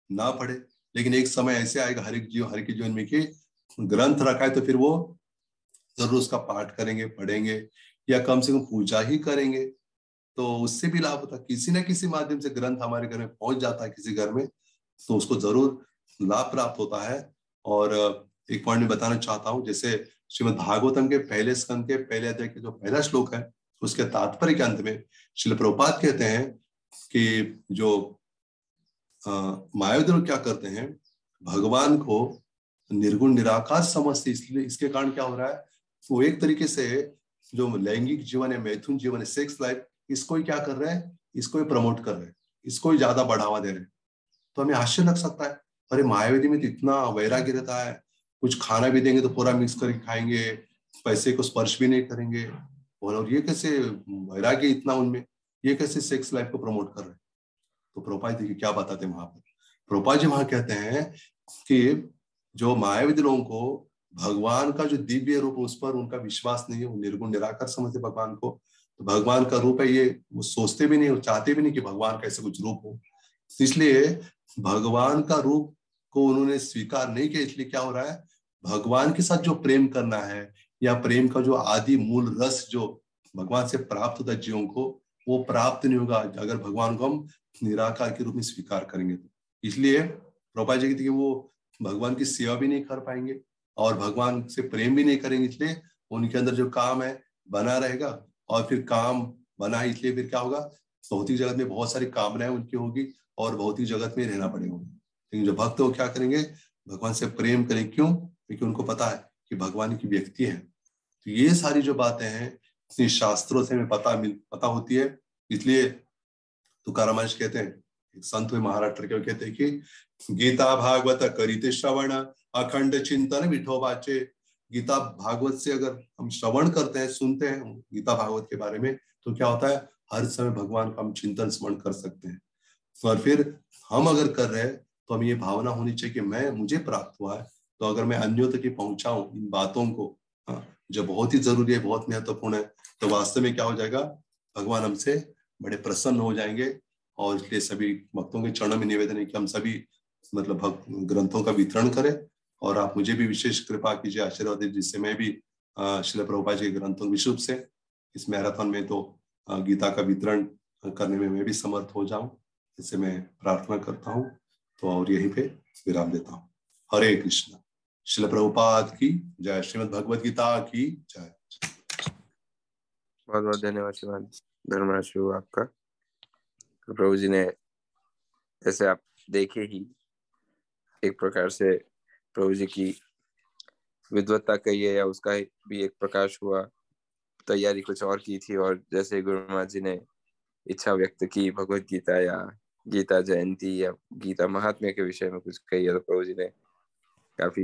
ना पढ़े, लेकिन एक समय ऐसे आएगा हर के जीवन में कि ग्रंथ रखा है तो फिर वो जरूर उसका पाठ करेंगे, पढ़ेंगे, या कम से कम पूजा ही करेंगे, तो उससे भी लाभ होता है। किसी न किसी माध्यम से ग्रंथ हमारे घर में पहुंच जाता है किसी घर में, तो उसको जरूर लाभ प्राप्त होता है। और एक पॉइंट में बताना चाहता हूँ, जैसे श्रीमद् भागवतम के पहले स्कंद के पहले अध्याय के जो पहला श्लोक है, उसके तात्पर्य के अंत में श्रील प्रभुपाद कहते हैं कि जो मायावी लोग क्या करते हैं, भगवान को निर्गुण निराकार समझते, इसलिए इसके कारण क्या हो रहा है, वो एक तरीके से जो लैंगिक जीवन है, मैथुन जीवन है, सेक्स लाइफ, इसको ही क्या कर रहे हैं, इसको ही प्रमोट कर रहे हैं, इसको ही ज्यादा बढ़ावा दे रहे हैं। तो हमें आश्चर्य लग सकता है, अरे मायावती में तो इतना वैराग्य रहता है, कुछ खाना भी देंगे तो पूरा मिक्स करके खाएंगे, पैसे को स्पर्श भी नहीं करेंगे, और ये कैसे वैराग्य इतना उनमें, ये कैसे सेक्स लाइफ को प्रमोट कर रहे हैं। तो प्रभुपाद जी क्या बताते हैं वहां पर, प्रभुपाद जी वहां कहते हैं कि जो मायावी लोगों को भगवान का जो दिव्य रूप, उस पर उनका विश्वास नहीं है, वो निर्गुण निराकार समझते भगवान को, तो भगवान का रूप है ये, वो सोचते भी नहीं, वो चाहते भी नहीं कि भगवान का ऐसा कुछ रूप हो। इसलिए भगवान का रूप को उन्होंने स्वीकार नहीं किया। इसलिए क्या हो रहा है, भगवान के साथ जो प्रेम करना है, या प्रेम का जो आदि मूल रस जो भगवान से प्राप्त होता है जीवों को, वो प्राप्त नहीं होगा अगर भगवान को हम निराकार के रूप में स्वीकार करेंगे तो। इसलिए प्रभुपाद जी कहते कि वो भगवान की सेवा भी नहीं कर पाएंगे और भगवान से प्रेम भी नहीं करेंगे, इसलिए उनके अंदर जो काम है बना रहेगा, और फिर काम बना है, इसलिए फिर क्या होगा, भौतिक जगत में बहुत सारी कामनाएं उनकी होगी और भौतिक जगत में रहना पड़ेगा। लेकिन जो भक्त वो क्या करेंगे, भगवान से प्रेम करें। क्यों? क्योंकि उनको पता है कि भगवान की व्यक्ति है। तो ये सारी जो बातें हैं इतनी शास्त्रों से हमें पता होती है। इसलिए तुकाराम महाराज कहते हैं, एक संत हुए महाराष्ट्र के, कहते हैं कि गीता भागवत करिते श्रवण अखंड चिंतन विठोबाचे। गीता भागवत से अगर हम श्रवण करते हैं, सुनते हैं गीता भागवत के बारे में, तो क्या होता है, हर समय भगवान का हम चिंतन स्मरण कर सकते हैं। और फिर हम अगर कर रहे हैं तो हमें ये भावना होनी चाहिए कि मुझे प्राप्त हुआ है, तो अगर मैं अन्यों तक पहुंचाऊं इन बातों को, जो बहुत ही जरूरी है, बहुत महत्वपूर्ण है, तो वास्तव में क्या हो जाएगा, भगवान हमसे बड़े प्रसन्न हो जाएंगे। और इसलिए सभी भक्तों के चरणों में निवेदन है कि हम सभी मतलब ग्रंथों का वितरण करें, और आप मुझे भी विशेष कृपा कीजिए, आशीर्वाद दीजिए, जिससे मैं भी श्रील प्रभुपाद जी के ग्रंथों विश्व से इस मैराथन में तो गीता का वितरण करने में मैं भी समर्थ हो जाऊं, इससे मैं प्रार्थना करता हूं। तो और यहीं पे विराम देता हूं। हरे कृष्ण। श्रील प्रभुपाद की जय। श्रीमद् भगवद गीता की जय। बहुत बहुत धन्यवाद श्रीमान धर्मराज आपका। प्रभु जी ने, जैसे आप देखे ही, एक प्रकार से प्रभु जी की विद्वत्ता कहिए या उसका भी एक प्रकाश हुआ। तैयारी कुछ और की थी, और जैसे गुरु महाराज जी ने इच्छा व्यक्त की भगवत गीता या गीता जयंती या गीता महात्म्य के विषय में कुछ कही, तो प्रभु जी ने काफी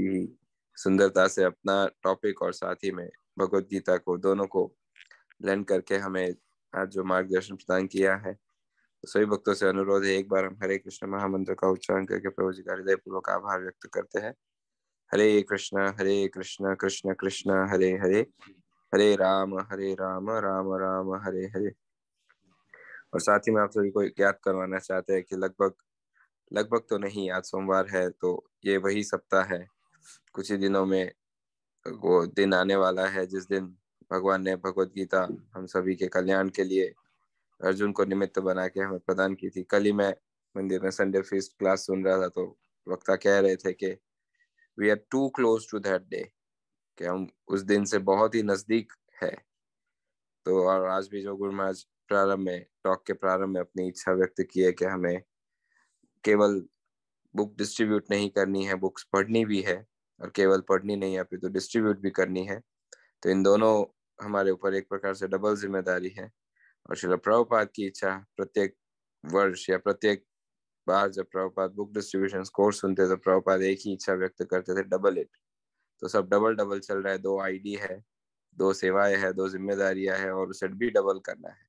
सुंदरता से अपना टॉपिक और साथ ही में भगवत गीता को, दोनों को ब्लेंड करके हमें आज जो मार्गदर्शन प्रदान किया है। तो सभी भक्तों से अनुरोध है, एक बार हम हरे कृष्ण महामंत्र का उच्चारण करके प्रभु जी का हृदय पूर्वक आभार व्यक्त करते हैं। हरे कृष्ण कृष्ण कृष्ण हरे हरे, हरे राम राम राम हरे हरे। और साथ ही में आप सभी को याद करवाना चाहते हैं कि लगभग तो नहीं, आज सोमवार है, तो ये वही सप्ताह है, कुछ ही दिनों में वो दिन आने वाला है जिस दिन भगवान ने भगवत गीता हम सभी के कल्याण के लिए अर्जुन को निमित्त बना के हमें प्रदान की थी। कल ही मैं मंदिर में संडे फीस्ट क्लास सुन रहा था, तो वक्ता कह रहे थे कि we are too close to that day, कि हम उस दिन से बहुत ही नजदीक है। तो और आज भी जो गुरु महाराज प्रारंभ में, टॉक के प्रारंभ में अपनी इच्छा व्यक्त की है कि हमें केवल बुक डिस्ट्रीब्यूट नहीं करनी है, बुक्स पढ़नी भी है, और केवल पढ़नी नहीं है फिर तो डिस्ट्रीब्यूट भी करनी है। तो इन दोनों हमारे ऊपर एक प्रकार से डबल जिम्मेदारी है। और श्रील प्रभुपाद की इच्छा प्रत्येक वर्ष या प्रत्येक बार जब प्रभुपाद बुक डिस्ट्रीब्यूशन कोर्स सुनते तो प्रभुपाद एक ही इच्छा व्यक्त करते थे, डबल इट। तो सब डबल डबल चल रहा है, 2 आईडी है, 2 सेवाएं है, 2 जिम्मेदारियां है, और उसे भी डबल करना है।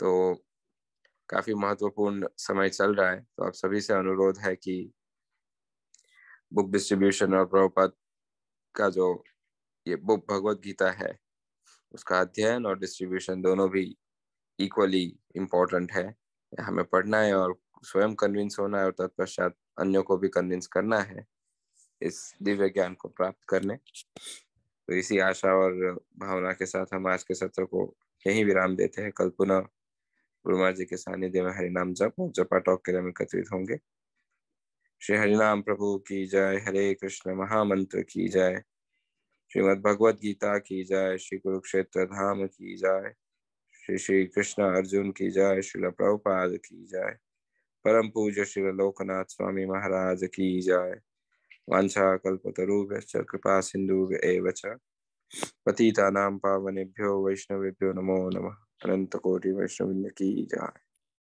तो काफी महत्वपूर्ण समय चल रहा है। तो आप सभी से अनुरोध है कि बुक डिस्ट्रीब्यूशन और प्रभुपाद का जो ये बुक भगवत गीता है उसका अध्ययन और डिस्ट्रीब्यूशन दोनों भी इक्वली इम्पोर्टेंट है। हमें पढ़ना है और स्वयं कन्विंस होना है और तत्पश्चात अन्यों को भी कन्विंस करना है इस दिव्य ज्ञान को प्राप्त करने। तो इसी आशा और भावना के साथ हम आज के सत्र को यहीं विराम देते हैं। कल पुनः गुरु महाराज जी के सानिध्य में हरिनाम जप और जपा टॉक के लिए हम एकत्रित होंगे। श्री हरिनाम प्रभु की जय, हरे कृष्ण महामंत्र की जय, श्रीमद् भगवत गीता की जय, श्री कुरुक्षेत्र धाम की जय, श्री श्री कृष्ण अर्जुन की जय, श्रील प्रभुपाद की जय, परम पूज्य श्री लोकनाथ स्वामी महाराज की जय। वांछा कल्पतरुभ्यश्च कृपा सिन्धुभ्य च पतितानां पावनेभ्यो वैष्णवेभ्यो नमो नमः। अनंत कोटि वैष्णववृंद की जय।